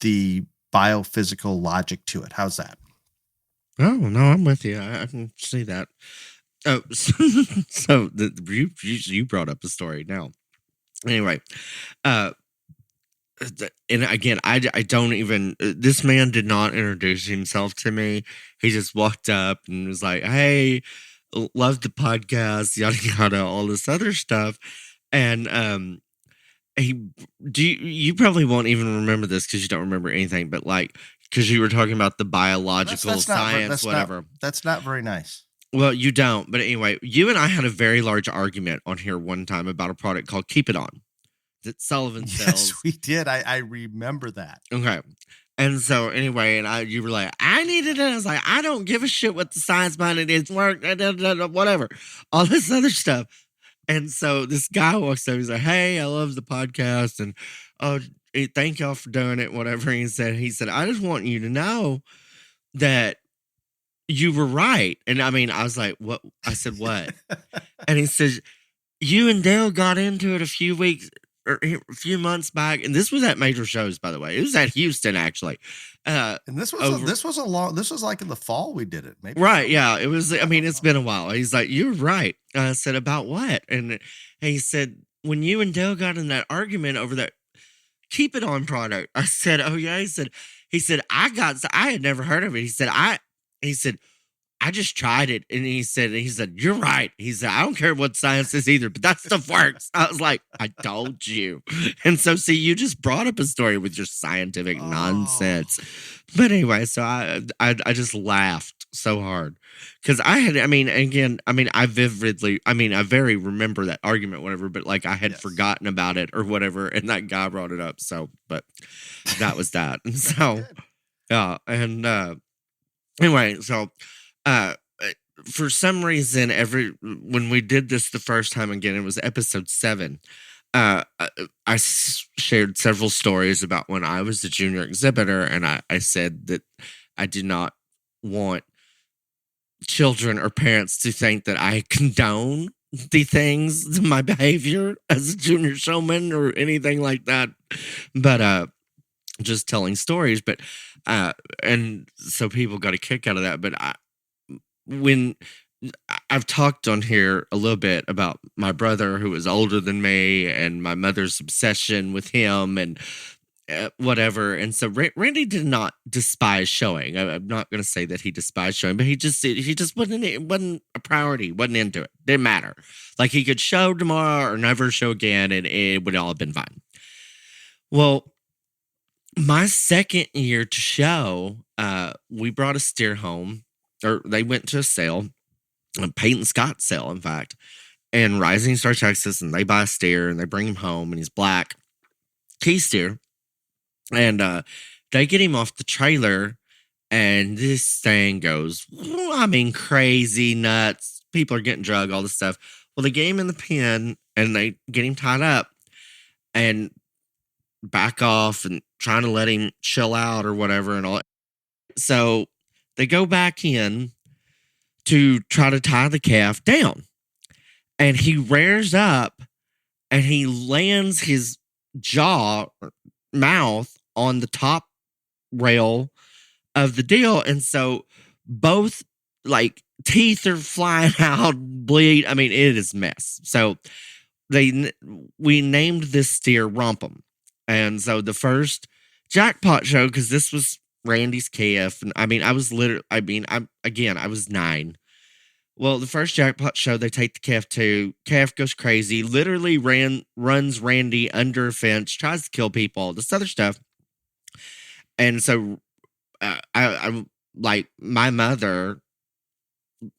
the biophysical logic to it. How's that? Oh, no, I'm with you. I can see that. Oh, so you brought up a story now. Anyway, and again, I don't even, this man did not introduce himself to me. He just walked up and was like, "Hey, love the podcast, yada yada, all this other stuff." And you probably won't even remember this because you don't remember anything, but like, because you were talking about the biological science, whatever. That's not very nice. Well, you don't. But anyway, you and I had a very large argument on here one time about a product called Keep It On that Sullivan sells. Yes, we did. I remember that. Okay. And so anyway, and you were like, "I needed it." I was like, "I don't give a shit what the science behind it is, work, whatever, all this other stuff." And so this guy walks up, he's like, "Hey, I love the podcast, and thank y'all for doing it, whatever." He said, "I just want you to know that you were right." And I mean, I was like, "What?" I said, "What?" And he says, "You and Dale got into it a few months back." And this was at major shows, by the way. It was at Houston, actually. And this was like in the fall we did it. Maybe. Right. Yeah. It was, I mean, it's been a while. He's like, "You're right." I said, "About what?" And he said, "When you and Dale got in that argument over that Keep It On product." I said, "Oh yeah." He said, I had never heard of it. He said, "I just tried it." And he said, "You're right." He said, "I don't care what science is either, but that stuff works." I was like, "I told you." And so, see, you just brought up a story with your scientific nonsense. But anyway, so I just laughed so hard because I very remember that argument, whatever, but like I had forgotten about it or whatever. And that guy brought it up. So, but that was that. And so, yeah. And, Anyway, so uh for some reason, when we did this the first time again, it was episode 7. I shared several stories about when I was the junior exhibitor, and I said that I did not want children or parents to think that I condone the things, my behavior as a junior showman or anything like that. But just telling stories. But and so people got a kick out of that. But when I've talked on here a little bit about my brother who is older than me and my mother's obsession with him and whatever. And so Randy did not despise showing. I'm not going to say that he despised showing, but he just wasn't, it wasn't a priority, wasn't into it. Didn't matter. Like he could show tomorrow or never show again, and it would all have been fine. Well, my second year to show, we brought a steer home, or they went to a sale, a Peyton Scott sale, in fact, in Rising Star, Texas, and they buy a steer and they bring him home, and he's black, key steer. And they get him off the trailer, and this thing goes, I mean, crazy nuts. People are getting drugged, all this stuff. Well, they get him in the pen, and they get him tied up and back off and trying to let him chill out or whatever and all. So they go back in to try to tie the calf down. And he rears up, and he lands his mouth on the top rail of the deal, and so both like teeth are flying out, bleed. I mean, it is a mess. So we named this steer Rumpum, and so the first jackpot show, because this was Randy's calf, and I mean, I was 9. Well, the first jackpot show, they take the calf to. Calf goes crazy, literally runs Randy under a fence, tries to kill people, all this other stuff. And so I like, my mother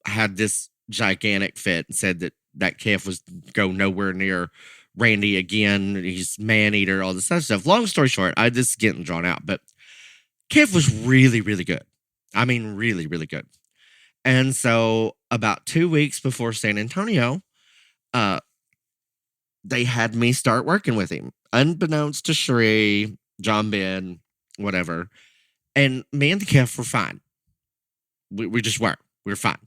had this gigantic fit and said that calf was go nowhere near Randy again. He's man eater, all this other stuff. Long story short, this is getting drawn out, but calf was really, really good. I mean, really, really good. And so about 2 weeks before San Antonio, they had me start working with him, unbeknownst to Sheree, John Ben, whatever. And me and the calf were fine. We just were. We were fine.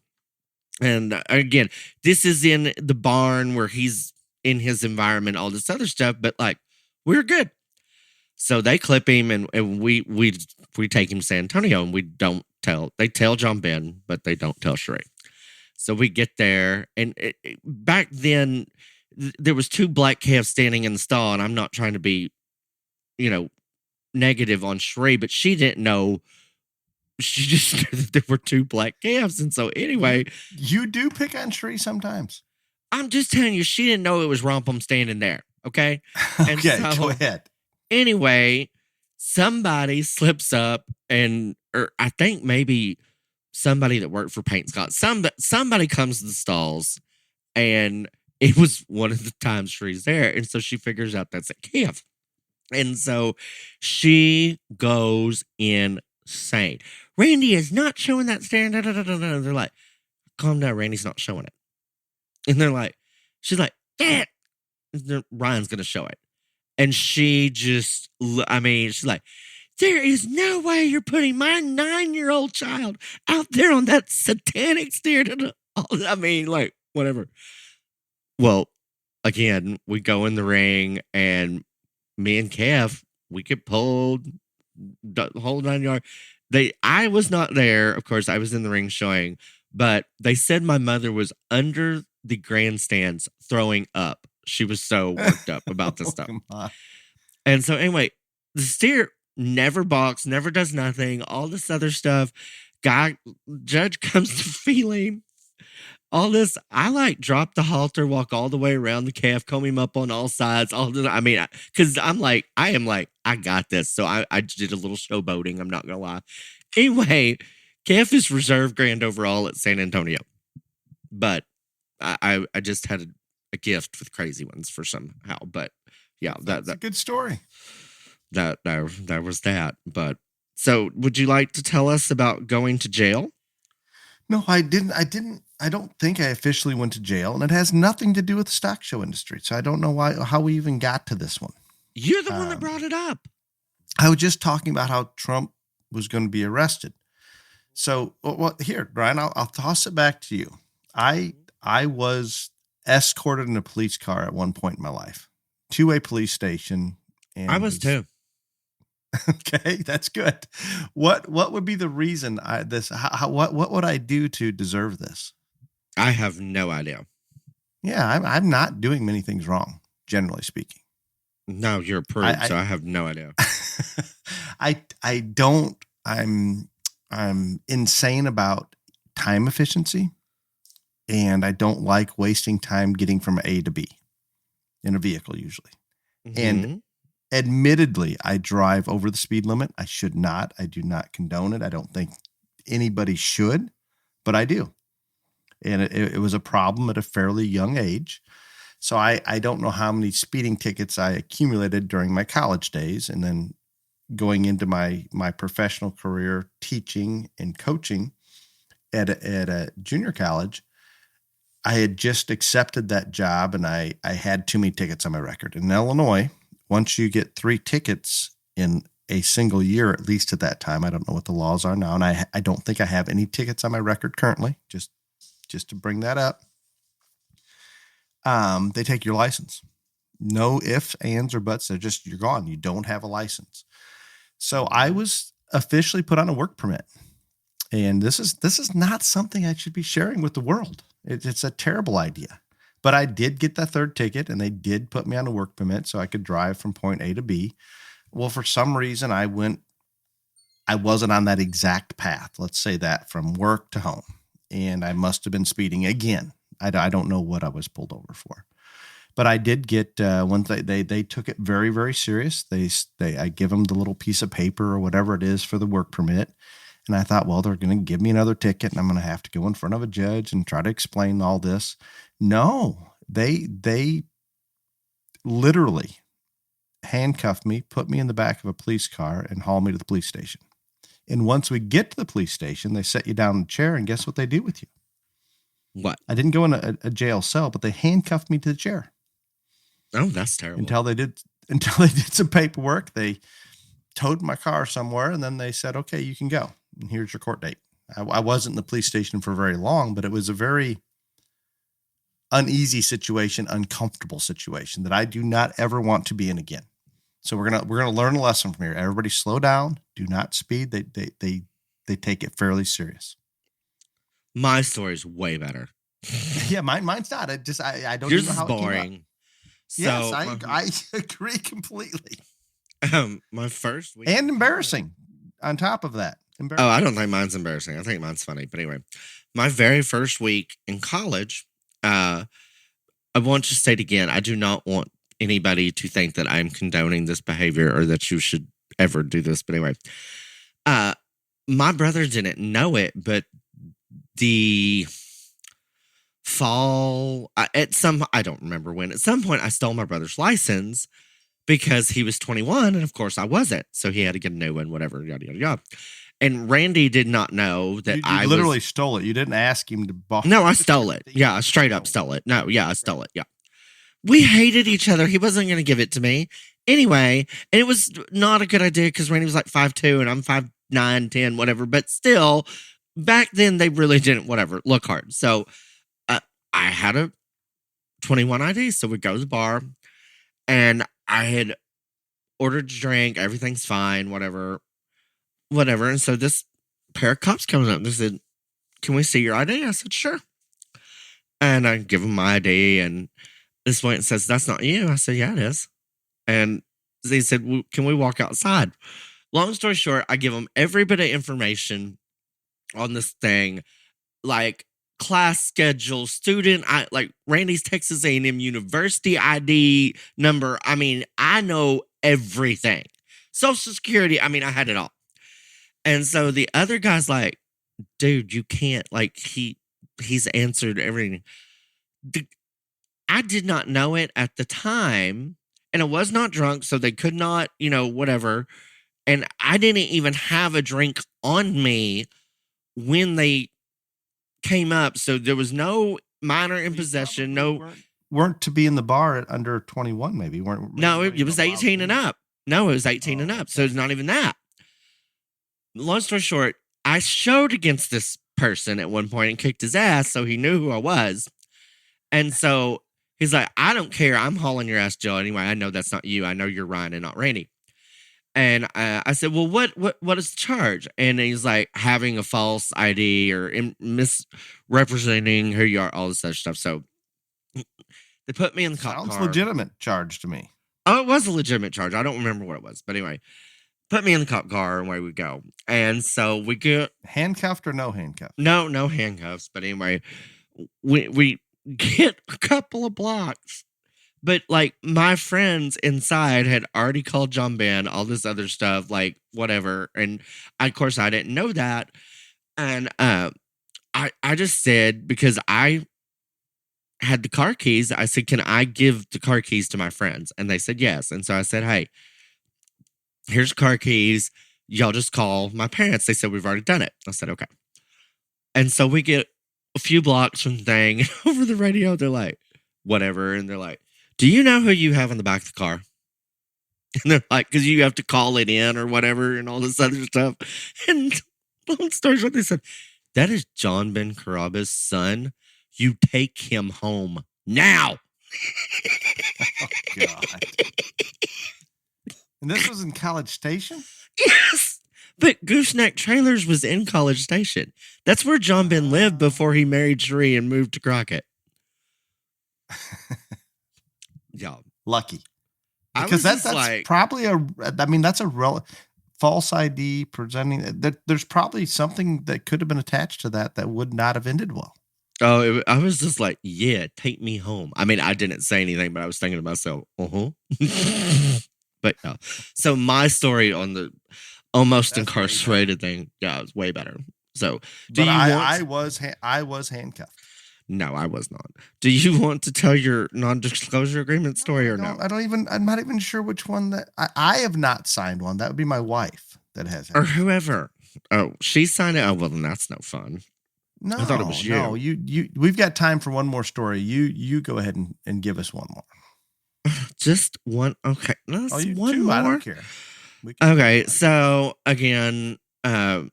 And again, this is in the barn where he's in his environment, all this other stuff, but like, we're good. So they clip him, and we take him to San Antonio, and they tell John Ben, but they don't tell Sheree. So we get there, and back then there was 2 black calves standing in the stall, and I'm not trying to be, negative on Sheree, but she didn't know. She just knew that there were 2 black calves. And so anyway, you do pick on Sheree sometimes. I'm just telling you, she didn't know it was Rumpum standing there. Okay. Okay, go ahead. Anyway, somebody slips up, or I think maybe somebody that worked for Paint Scott, somebody comes to the stalls, and it was one of the times Sheree's there. And so she figures out that's a calf. And so she goes insane. Randy is not showing that stand. They're like, calm down, Randy's not showing it. And they're like, she's like, Dad, Ryan's going to show it. And she just, she's like, there is no way you're putting my 9-year-old child out there on that satanic steer. Like, whatever. Well, again, we go in the ring, and me and Kev, we get pulled the whole 9 yards. I was not there. Of course, I was in the ring showing, but they said my mother was under the grandstands throwing up. She was so worked up about this stuff. And so anyway, the steer never balks, never does nothing, all this other stuff. Judge comes to feel him. All this, I drop the halter, walk all the way around the calf, comb him up on all sides. Because I got this. So I did a little showboating. I'm not going to lie. Anyway, calf is reserve grand overall at San Antonio. But I just had a gift with crazy ones for somehow. But yeah, that's a good story. That was that. But So, would you like to tell us about going to jail? No, I didn't. I don't think I officially went to jail, and it has nothing to do with the stock show industry. So I don't know how we even got to this one. You're the one that brought it up. I was just talking about how Trump was going to be arrested. So, well, here, Brian, I'll toss it back to you. I was escorted in a police car at one point in my life to a police station. And I was too. Okay, that's good. What would be the reason what would I do to deserve this? I have no idea. Yeah, I'm not doing many things wrong, generally speaking. No, you're a prude, so I have no idea. I don't. I'm insane about time efficiency, and I don't like wasting time getting from A to B in a vehicle usually. Mm-hmm. And admittedly, I drive over the speed limit. I should not. I do not condone it. I don't think anybody should, but I do. And it was a problem at a fairly young age. So I don't know how many speeding tickets I accumulated during my college days, and then going into my professional career teaching and coaching at a junior college. I had just accepted that job, and I had too many tickets on my record. In Illinois, once you get 3 tickets in a single year, at least at that time, I don't know what the laws are now, and I don't think I have any tickets on my record currently, just to bring that up. They take your license. No ifs, ands, or buts. You're gone. You don't have a license. So I was officially put on a work permit. And this is not something I should be sharing with the world. It's a terrible idea. But I did get that 3rd ticket, and they did put me on a work permit so I could drive from point A to B. Well, for some reason, I wasn't on that exact path. Let's say that, from work to home. And I must have been speeding again. I don't know what I was pulled over for. But I did get once they took it very, very serious. I give them the little piece of paper or whatever it is for the work permit. And I thought, well, they're going to give me another ticket, and I'm going to have to go in front of a judge and try to explain all this. No, they literally handcuffed me, put me in the back of a police car, and hauled me to the police station. And once we get to the police station, they set you down in a chair, and guess what they do with you? What? I didn't go in a jail cell, but they handcuffed me to the chair. Oh, that's terrible. Until they did some paperwork. They towed my car somewhere, and then they said, okay, you can go. And here's your court date. I wasn't in the police station for very long, but it was a very uneasy situation, uncomfortable situation that I do not ever want to be in again. So we're gonna learn a lesson from here. Everybody slow down. Do not speed. They take it fairly serious. My story's way better. Yeah, mine's not. I don't Yours know how is boring. it came up. Yes, I agree completely. My first week. And embarrassing on top of that. Oh, I don't think mine's embarrassing. I think mine's funny. But anyway, my very first week in college, I want to state again, I do not want anybody to think that I'm condoning this behavior or that you should ever do this. But anyway, my brother didn't know it, but the fall, I don't remember when, at some point I stole my brother's license because he was 21 and of course I wasn't. So he had to get a new one, whatever, yada, yada, yada. And Randy did not know that I literally stole it. You didn't ask him to borrow. No, I stole it. Yeah, I straight up stole it. No, yeah, I stole it. Yeah. We hated each other. He wasn't going to give it to me. Anyway, and it was not a good idea because Randy was like 5'2" and I'm 5'9", 10, whatever. But still, back then they really didn't, look hard. So I had a 21 ID. So we go to the bar and I had ordered a drink. Everything's fine, whatever. And so this pair of cops comes up and they said, can we see your ID? I said, sure. And I give them my ID and this point says, that's not you. I said, yeah, it is. And they said, well, can we walk outside? Long story short, I give them every bit of information on this thing, like class schedule, student, like Randy's Texas A&M University ID number. I mean, I know everything. Social Security, I mean, I had it all. And so the other guy's like, dude, you can't, like, he's answered everything. I did not know it at the time, and I was not drunk, so they could not, whatever. And I didn't even have a drink on me when they came up. So there was no minor in possession. No, weren't to be in the bar at under 21, maybe. no, it was 18 and up. No, it was 18 and up. So it's not even that. Long story short, I showed against this person at one point and kicked his ass, so he knew who I was. And so he's like, I don't care. I'm hauling your ass, Joe. Anyway, I know that's not you. I know you're Ryan and not Randy. And I said, well, what is the charge? And he's like, having a false ID or misrepresenting who you are, all this other stuff. So they put me in the cop car. Sounds legitimate charge to me. Oh, it was a legitimate charge. I don't remember what it was. But anyway, put me in the cop car and away we go. And so we get... Handcuffed or no handcuffs? No handcuffs. But anyway, we get a couple of blocks. But, like, my friends inside had already called John Ben, all this other stuff, like, whatever. And, of course, I didn't know that. And I just said, because I had the car keys, I said, can I give the car keys to my friends? And they said yes. And so I said, hey, here's the car keys. Y'all just call my parents. They said, we've already done it. I said, okay. And so we get a few blocks from the thing. Over the radio, they're like, whatever. And they're like, do you know who you have in the back of the car? And they're like, because you have to call it in or whatever and all this other stuff. And long story short, they said, that is John Ben Karaba's son. You take him home now. Oh, God. And this was in College Station? Yes. But Gooseneck Trailers was in College Station. That's where John Ben lived before he married Cherie and moved to Crockett. Yeah. Lucky. Because that's like, probably that's a false ID presenting that there's probably something that could have been attached to that would not have ended well. Oh, I was just like, yeah, take me home. I mean, I didn't say anything, but I was thinking to myself, But no. So my story on the almost that's incarcerated thing, yeah, it was way better. So I was handcuffed. No, I was not. Do you want to tell your non-disclosure agreement story or no? I'm not even sure which one that I have not signed one. That would be my wife that has it. Or whoever. Oh, she signed it. Oh, well, then that's no fun. No, I thought it was you. No, we've got time for one more story. You go ahead and give us one more. Just one. Okay. No, one two, more. I don't care. Okay. So again, I'll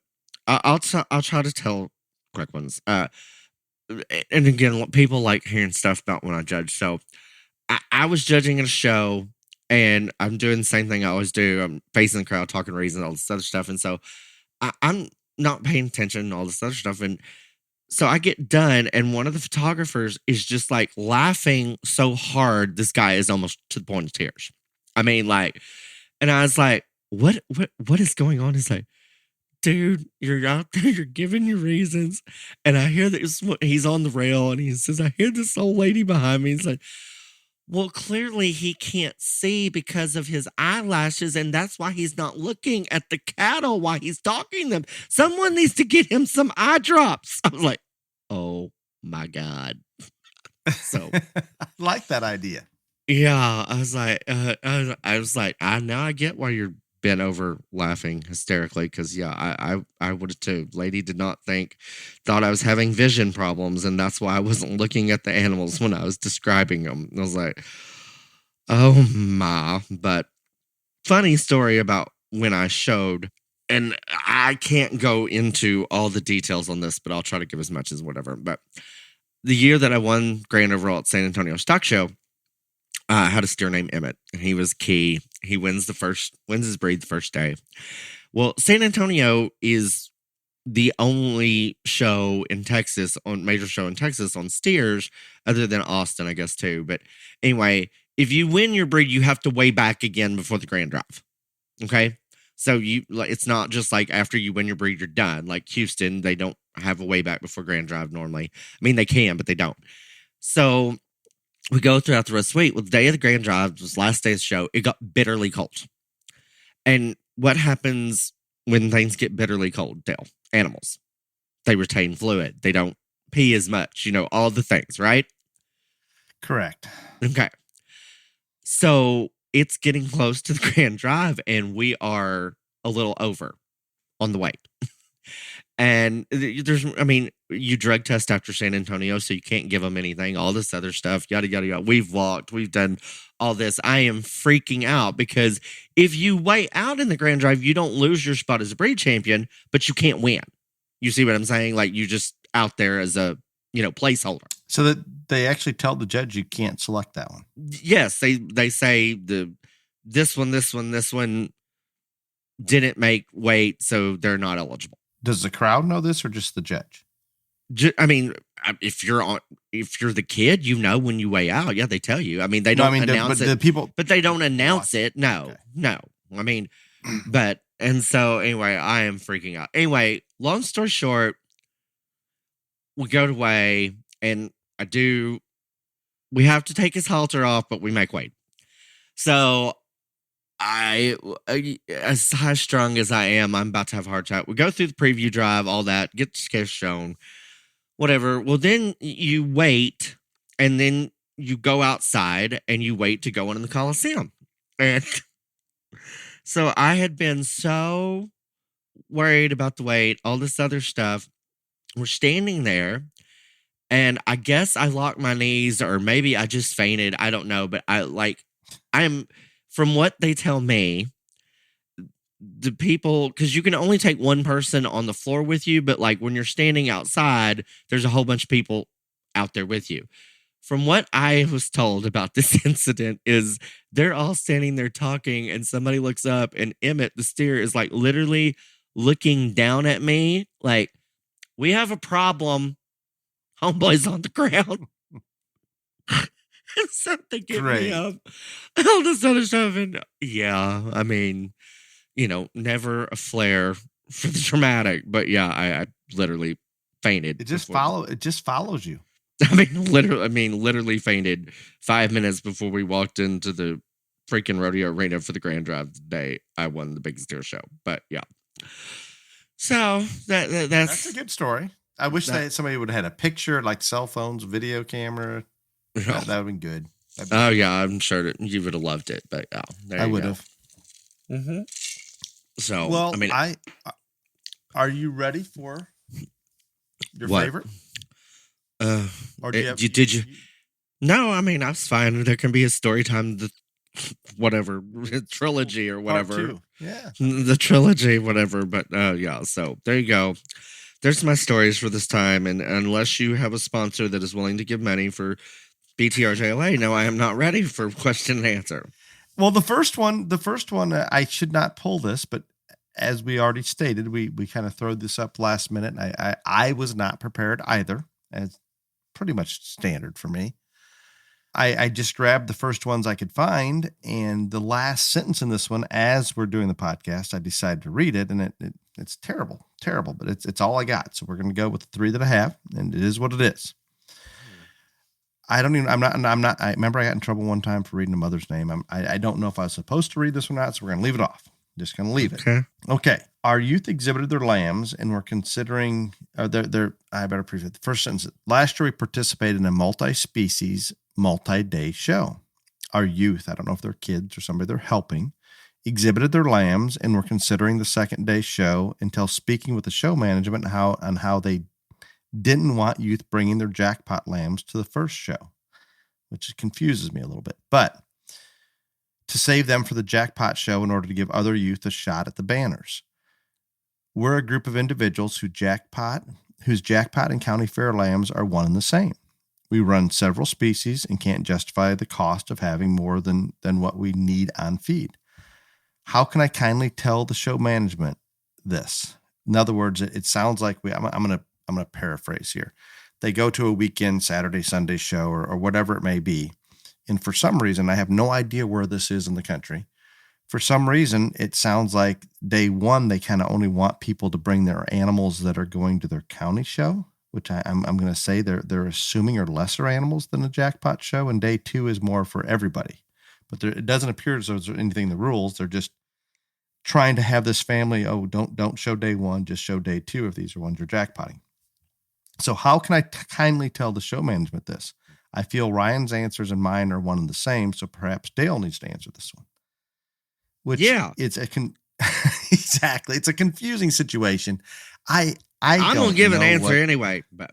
try to tell quick ones. And again, people like hearing stuff about when I judge. So I was judging at a show and I'm doing the same thing I always do. I'm facing the crowd, talking reasons, all this other stuff. And so I'm not paying attention to all this other stuff. And so I get done and one of the photographers is just like laughing so hard. This guy is almost to the point of tears. I mean, like, and I was like, what is going on? He's like, dude, you're out there, you're giving your reasons. And I hear that he's on the rail and he says, I hear this old lady behind me. He's like, well, clearly he can't see because of his eyelashes. And that's why he's not looking at the cattle while he's talking to them. Someone needs to get him some eye drops. I was like, oh my God. So I like that idea. Yeah. I was like, now I get why you're bent over laughing hysterically because I would have too. Lady did not thought I was having vision problems and that's why I wasn't looking at the animals when I was describing them. I was like, oh my. But funny story about when I showed, and I can't go into all the details on this, but I'll try to give as much as whatever. But the year that I won grand overall at San Antonio Stock Show, I had a steer named Emmett, and he was key. He wins his breed the first day. Well, San Antonio is the only show in Texas, major show in Texas on steers, other than Austin, I guess, too. But anyway, if you win your breed, you have to weigh back again before the grand drive. Okay? So it's not just like after you win your breed, you're done. Like Houston, they don't have a weigh back before grand drive normally. I mean, they can, but they don't. So we go throughout the rest of the week. Well, the day of the grand drive was last day of the show. It got bitterly cold. And what happens when things get bitterly cold, Dale? Animals. They retain fluid. They don't pee as much, all the things, right? Correct. Okay. So it's getting close to the grand drive and we are a little over on the weight. And you drug test after San Antonio, so you can't give them anything, all this other stuff, yada, yada, yada. We've walked, we've done all this. I am freaking out because if you weigh out in the Grand Drive, you don't lose your spot as a breed champion, but you can't win. You see what I'm saying? Like, you just out there as a, placeholder. So that they actually tell the judge you can't select that one. Yes, they say this one didn't make weight, so they're not eligible. Does the crowd know this or just the judge? If you're the kid, when you weigh out, yeah, they tell you. They don't announce it. The people, but they don't announce it. No, okay. No. And so anyway, I am freaking out. Anyway, long story short, we go to weigh, and we have to take his halter off, but we make weight. So as high strung as I am, I'm about to have a heart attack. We go through the preview drive, all that, get the scale shown, whatever. Well, then you wait, and then you go outside and you wait to go into the Coliseum. And so I had been so worried about the wait, all this other stuff. We're standing there, and I guess I locked my knees, or maybe I just fainted. I don't know, but from what they tell me, the people, because you can only take one person on the floor with you, but like when you're standing outside, there's a whole bunch of people out there with you. From what I was told about this incident is they're all standing there talking, and somebody looks up, and Emmett, the steer, is like literally looking down at me like, "We have a problem. Homeboy's on the ground." And so they get me up, all this other stuff. And yeah, never a flare for the dramatic, but yeah, I literally fainted. It just follows you. Literally fainted 5 minutes before we walked into the freaking rodeo arena for the Grand Drive the day I won the Big Steer Show. But yeah. So that's a good story. I wish that somebody would have had a picture, like cell phones, video camera. That would have been good. Yeah, I'm sure that you would have loved it, but yeah, I would have. Mm-hmm. So, well, are you ready for your favorite? Or did you? No, I was fine. There can be a story time, whatever trilogy or whatever. Yeah, the trilogy, whatever. But yeah. So there you go. There's my stories for this time, and unless you have a sponsor that is willing to give money for BTRJLA, no, I am not ready for question and answer. Well, the first one, I should not pull this, but as we already stated, we kind of threw this up last minute. And I was not prepared either, as pretty much standard for me. I just grabbed the first ones I could find, and the last sentence in this one, as we're doing the podcast, I decided to read it, and it's terrible, but it's all I got. So we're going to go with the three that I have, and it is what it is. I remember I got in trouble one time for reading a mother's name. I don't know if I was supposed to read this or not, so we're going to leave it off. Just going to leave it. Okay. Our youth exhibited their lambs and were considering, I better preview the first sentence. Last year, we participated in a multi-species, multi-day show. Our youth, I don't know if they're kids or somebody they're helping, exhibited their lambs and were considering the second day show until speaking with the show management on how they didn't want youth bringing their jackpot lambs to the first show, which confuses me a little bit, but to save them for the jackpot show in order to give other youth a shot at the banners. We're a group of individuals whose jackpot and county fair lambs are one and the same. We run several species and can't justify the cost of having more than what we need on feed. How can I kindly tell the show management this? In other words, it sounds like I'm going to paraphrase here. They go to a weekend, Saturday, Sunday show or whatever it may be. And for some reason, I have no idea where this is in the country. For some reason, it sounds like day one, they kind of only want people to bring their animals that are going to their county show, which I'm going to say they're assuming are lesser animals than a jackpot show. And day two is more for everybody. But it doesn't appear as though there's anything in the rules. They're just trying to have this family, don't show day one, just show day two if these are ones you're jackpotting. So how can I kindly tell the show management this? I feel Ryan's answers and mine are one and the same, so perhaps Dale needs to answer this one. Which it's Exactly. It's a confusing situation. I'm I'm going to give an answer anyway. But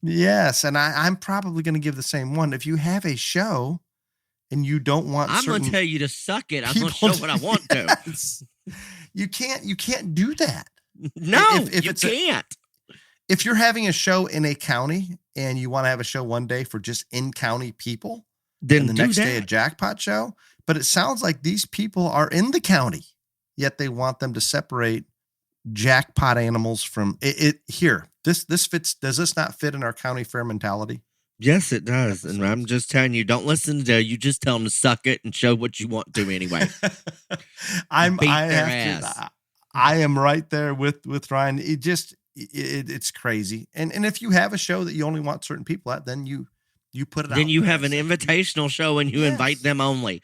yes, and I'm probably going to give the same one. If you have a show and you don't want I'm going to tell you to suck it. I'm going to show what I want to. Yes. You can't do that. No, if you can't. If you're having a show in a county and you want to have a show one day for just in-county people, then and the next day a jackpot show, but it sounds like these people are in the county, yet they want them to separate jackpot animals from it. Here, this fits. Does this not fit in our county fair mentality? Yes, it does. And I'm just telling you, don't listen to you. Just tell them to suck it and show what you want to anyway. I am right there with Ryan. It's crazy. And if you have a show that you only want certain people at, then you put it out. Then you have an invitational show and you invite them only.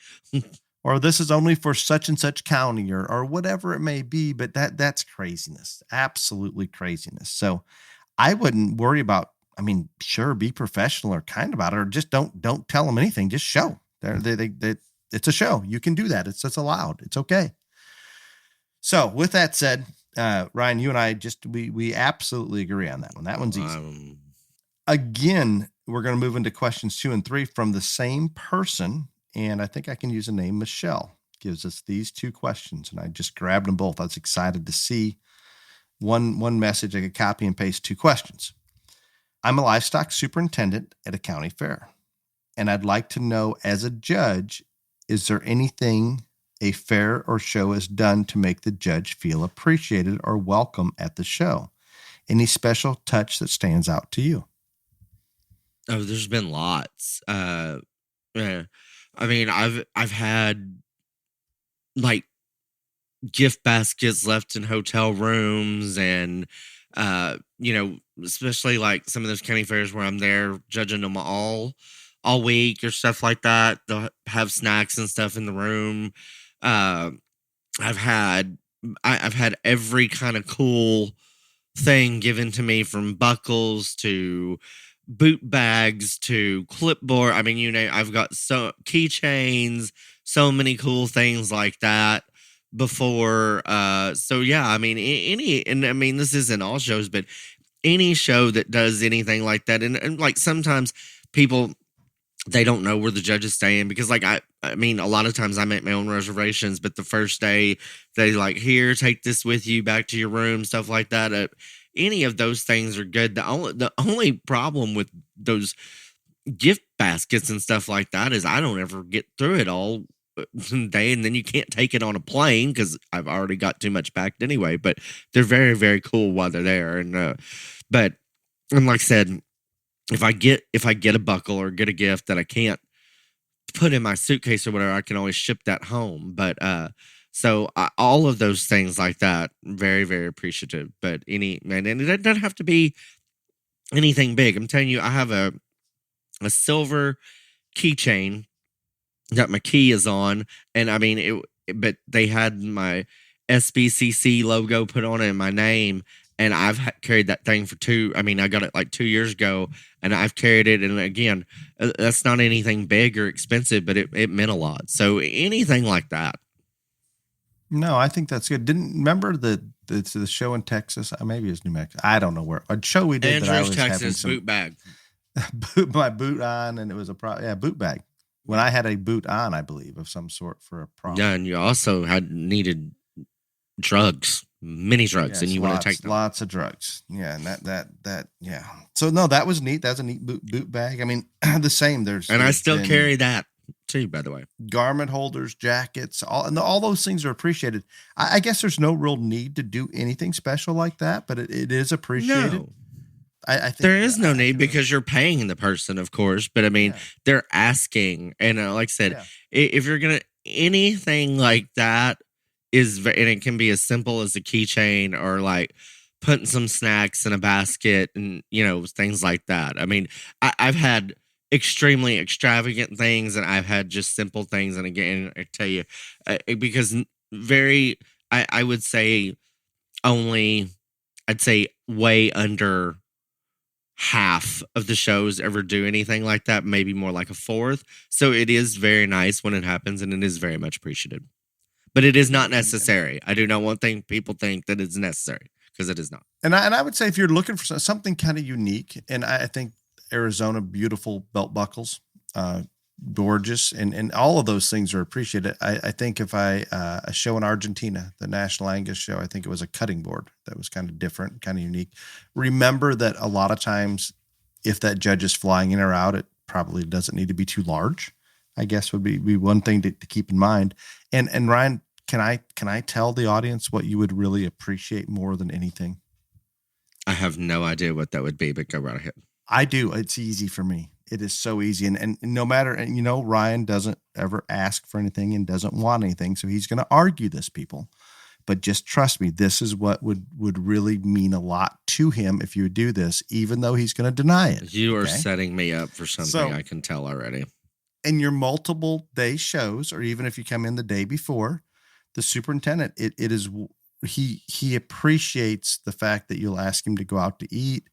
Or this is only for such and such county or whatever it may be. But that's craziness. Absolutely craziness. So I wouldn't worry about, sure, be professional or kind about it, or just don't tell them anything. Just show. It's a show. You can do that. It's allowed. It's okay. So with that said, Ryan, you and I we absolutely agree on that one. That one's easy. Again, we're going to move into questions 2 and 3 from the same person. And I think I can use the name Michelle. Gives us these 2 questions. And I just grabbed them both. I was excited to see one message. I could copy and paste 2 questions. I'm a livestock superintendent at a county fair. And I'd like to know, as a judge, is there anything a fair or show has done to make the judge feel appreciated or welcome at the show? Any special touch that stands out to you? Oh, there's been lots. I've had like gift baskets left in hotel rooms, and especially like some of those county fairs where I'm there judging them all week or stuff like that. They'll have snacks and stuff in the room. I've had every kind of cool thing given to me, from buckles to boot bags to clipboard. I've got so keychains, so many cool things like that before. So yeah, this isn't all shows, but any show that does anything like that, and like sometimes people, they don't know where the judge is staying, because like a lot of times I make my own reservations, but the first day they like, here, take this with you back to your room, stuff like that. Any of those things are good. The only problem with those gift baskets and stuff like that is I don't ever get through it all day, and then you can't take it on a plane because I've already got too much packed anyway. But they're very, very cool while they're there, and like I said, if I get a buckle or get a gift that I can't put in my suitcase or whatever, I can always ship that home. But all of those things like that, very, very appreciative. But and it doesn't have to be anything big. I'm telling you, I have a silver keychain that my key is on, and but they had my SBCC logo put on it and my name. And I've carried that thing for I got it like 2 years ago, and I've carried it. And again, that's not anything big or expensive, but it meant a lot. So anything like that. No, I think that's good. Remember the show in Texas? Maybe it's New Mexico. I don't know where. A show we did. Andrews, Texas, boot bag. My boot on, and it was a boot bag. When I had a boot on, I believe, of some sort for a problem. Yeah, and you also needed drugs. Many drugs, and you want to take them. Lots of drugs. Yeah, and that yeah. So no, that was neat. That's a neat boot bag. The same. I still carry that too, by the way. Garment holders, jackets, all those things are appreciated. I guess there's no real need to do anything special like that, but it is appreciated. No. I think there is no need, because you're paying the person, of course. But they're asking, and like I said, if you're gonna anything like that. And it can be as simple as a keychain, or like putting some snacks in a basket, and things like that. I've had extremely extravagant things, and I've had just simple things. And again, I tell you, because I would say I'd say way under half of the shows ever do anything like that, maybe more like a fourth. So it is very nice when it happens, and it is very much appreciated. But it is not necessary. I do not want people think that it's necessary, because it is not. And I would say if you're looking for something kind of unique, and I think Arizona, beautiful belt buckles, gorgeous, and all of those things are appreciated. I think if a show in Argentina, the National Angus show, I think it was a cutting board that was kind of different, kind of unique. Remember that a lot of times, if that judge is flying in or out, it probably doesn't need to be too large, I guess would be one thing to keep in mind. And Ryan, can I tell the audience what you would really appreciate more than anything? I have no idea what that would be, but go right ahead. I do. It's easy for me. It is so easy. And no matter, and Ryan doesn't ever ask for anything and doesn't want anything. So he's going to argue this, people. But just trust me, this is what would really mean a lot to him if you would do this, even though he's going to deny it. You are setting me up for something, I can tell already. In your multiple day shows, or even if you come in the day before, the superintendent, it is he appreciates the fact that you'll ask him to go out to eat.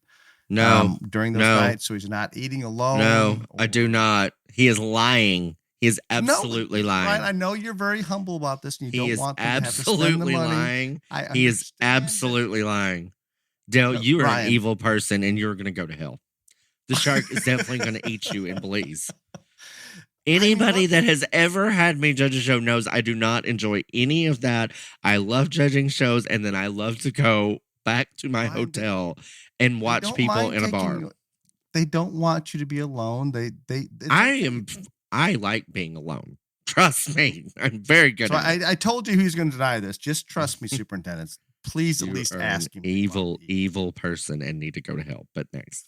During those nights, so he's not eating alone. No, I do not. He is lying. He is absolutely lying. Ryan, I know you're very humble about this, and you don't want to have to spend the money. Lying. He is absolutely lying. Dale, you are an evil person, and you're going to go to hell. The shark is definitely going to eat you in Belize. Anybody that has ever had me judge a show knows I do not enjoy any of that. I love judging shows, and then I love to go back to my hotel and watch people in a bar. They don't want you to be alone. I like being alone. Trust me. I'm very good at it. I told you who's going to deny this. Just trust me, superintendents. Please at least ask him. Evil person and need to go to hell. But next.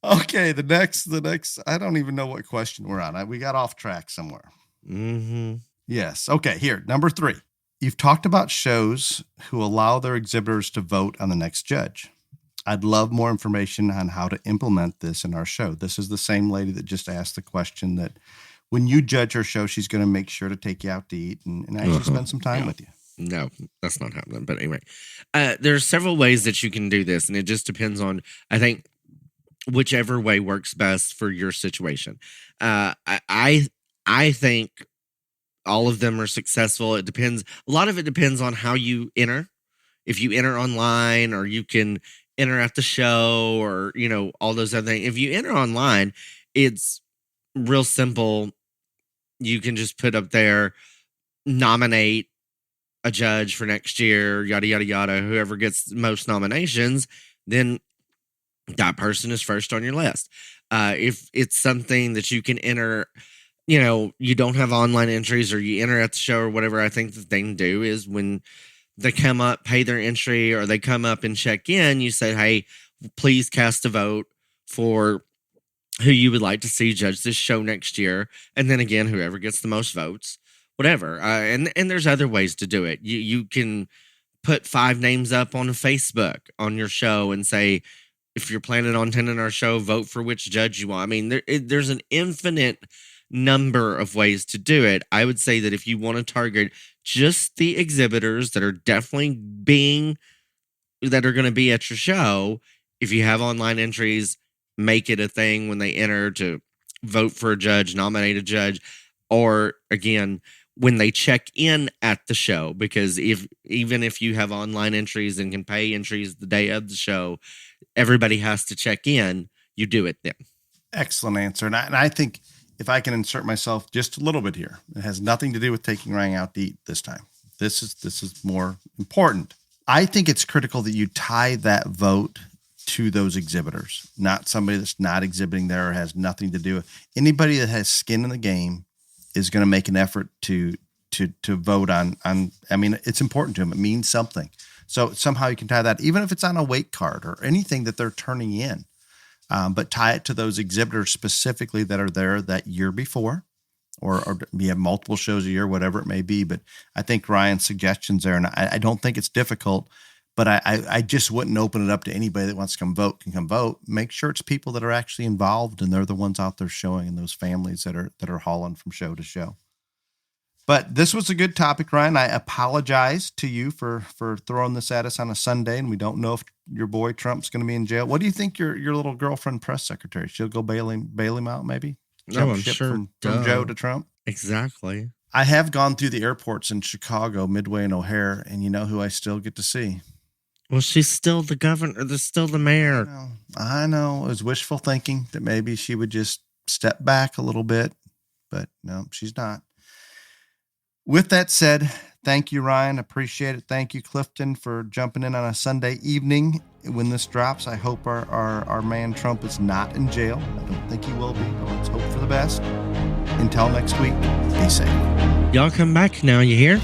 Okay, the next, I don't even know what question we're on. We got off track somewhere. Mm-hmm. Yes. Okay, here, number 3. You've talked about shows who allow their exhibitors to vote on the next judge. I'd love more information on how to implement this in our show. This is the same lady that just asked the question that when you judge her show, she's going to make sure to take you out to eat and actually spend some time with you. No, that's not happening. But anyway, there are several ways that you can do this, and it just depends on, I think, whichever way works best for your situation. I think all of them are successful. It depends. A lot of it depends on how you enter. If you enter online, or you can enter at the show, or, all those other things. If you enter online, it's real simple. You can just put up there, nominate a judge for next year, yada, yada, yada. Whoever gets the most nominations, then that person is first on your list. If it's something that you can enter, you don't have online entries, or you enter at the show or whatever, I think the thing to do is when they come up, pay their entry, or they come up and check in, you say, hey, please cast a vote for who you would like to see judge this show next year. And then again, whoever gets the most votes, whatever. And there's other ways to do it. You can put 5 names up on Facebook on your show and say, if you're planning on attending our show, vote for which judge you want. I mean, there's an infinite number of ways to do it. I would say that if you want to target just the exhibitors that are definitely that are going to be at your show, if you have online entries, make it a thing when they enter to vote for a judge, nominate a judge, or again, when they check in at the show, because even if you have online entries and can pay entries the day of the show, everybody has to check in. You do it then. Excellent answer. And I think if I can insert myself just a little bit here, it has nothing to do with taking Ryan out to eat this time. This is more important. I think it's critical that you tie that vote to those exhibitors, not somebody that's not exhibiting there or has nothing to do with anybody that has skin in the game is going to make an effort to vote on. I mean, it's important to them. It means something. So somehow you can tie that, even if it's on a weight card or anything that they're turning in, but tie it to those exhibitors specifically that are there that year before, or we have multiple shows a year, whatever it may be. But I think Ryan's suggestions there, and I don't think it's difficult, but I just wouldn't open it up to anybody that wants to come vote can come vote. Make sure it's people that are actually involved and they're the ones out there showing, and those families that are hauling from show to show. But this was a good topic, Ryan. I apologize to you for throwing this at us on a Sunday, and we don't know if your boy Trump's going to be in jail. What do you think your little girlfriend press secretary? She'll go bail him out, maybe? No, I'm sure. From Joe to Trump? Exactly. I have gone through the airports in Chicago, Midway and O'Hare, and you know who I still get to see? Well, she's still the governor. There's still the mayor. I know. It was wishful thinking that maybe she would just step back a little bit, but no, she's not. With that said, thank you, Ryan. Appreciate it. Thank you, Clifton, for jumping in on a Sunday evening when this drops. I hope our man Trump is not in jail. I don't think he will be, but let's hope for the best. Until next week, be safe. Y'all come back now, you hear?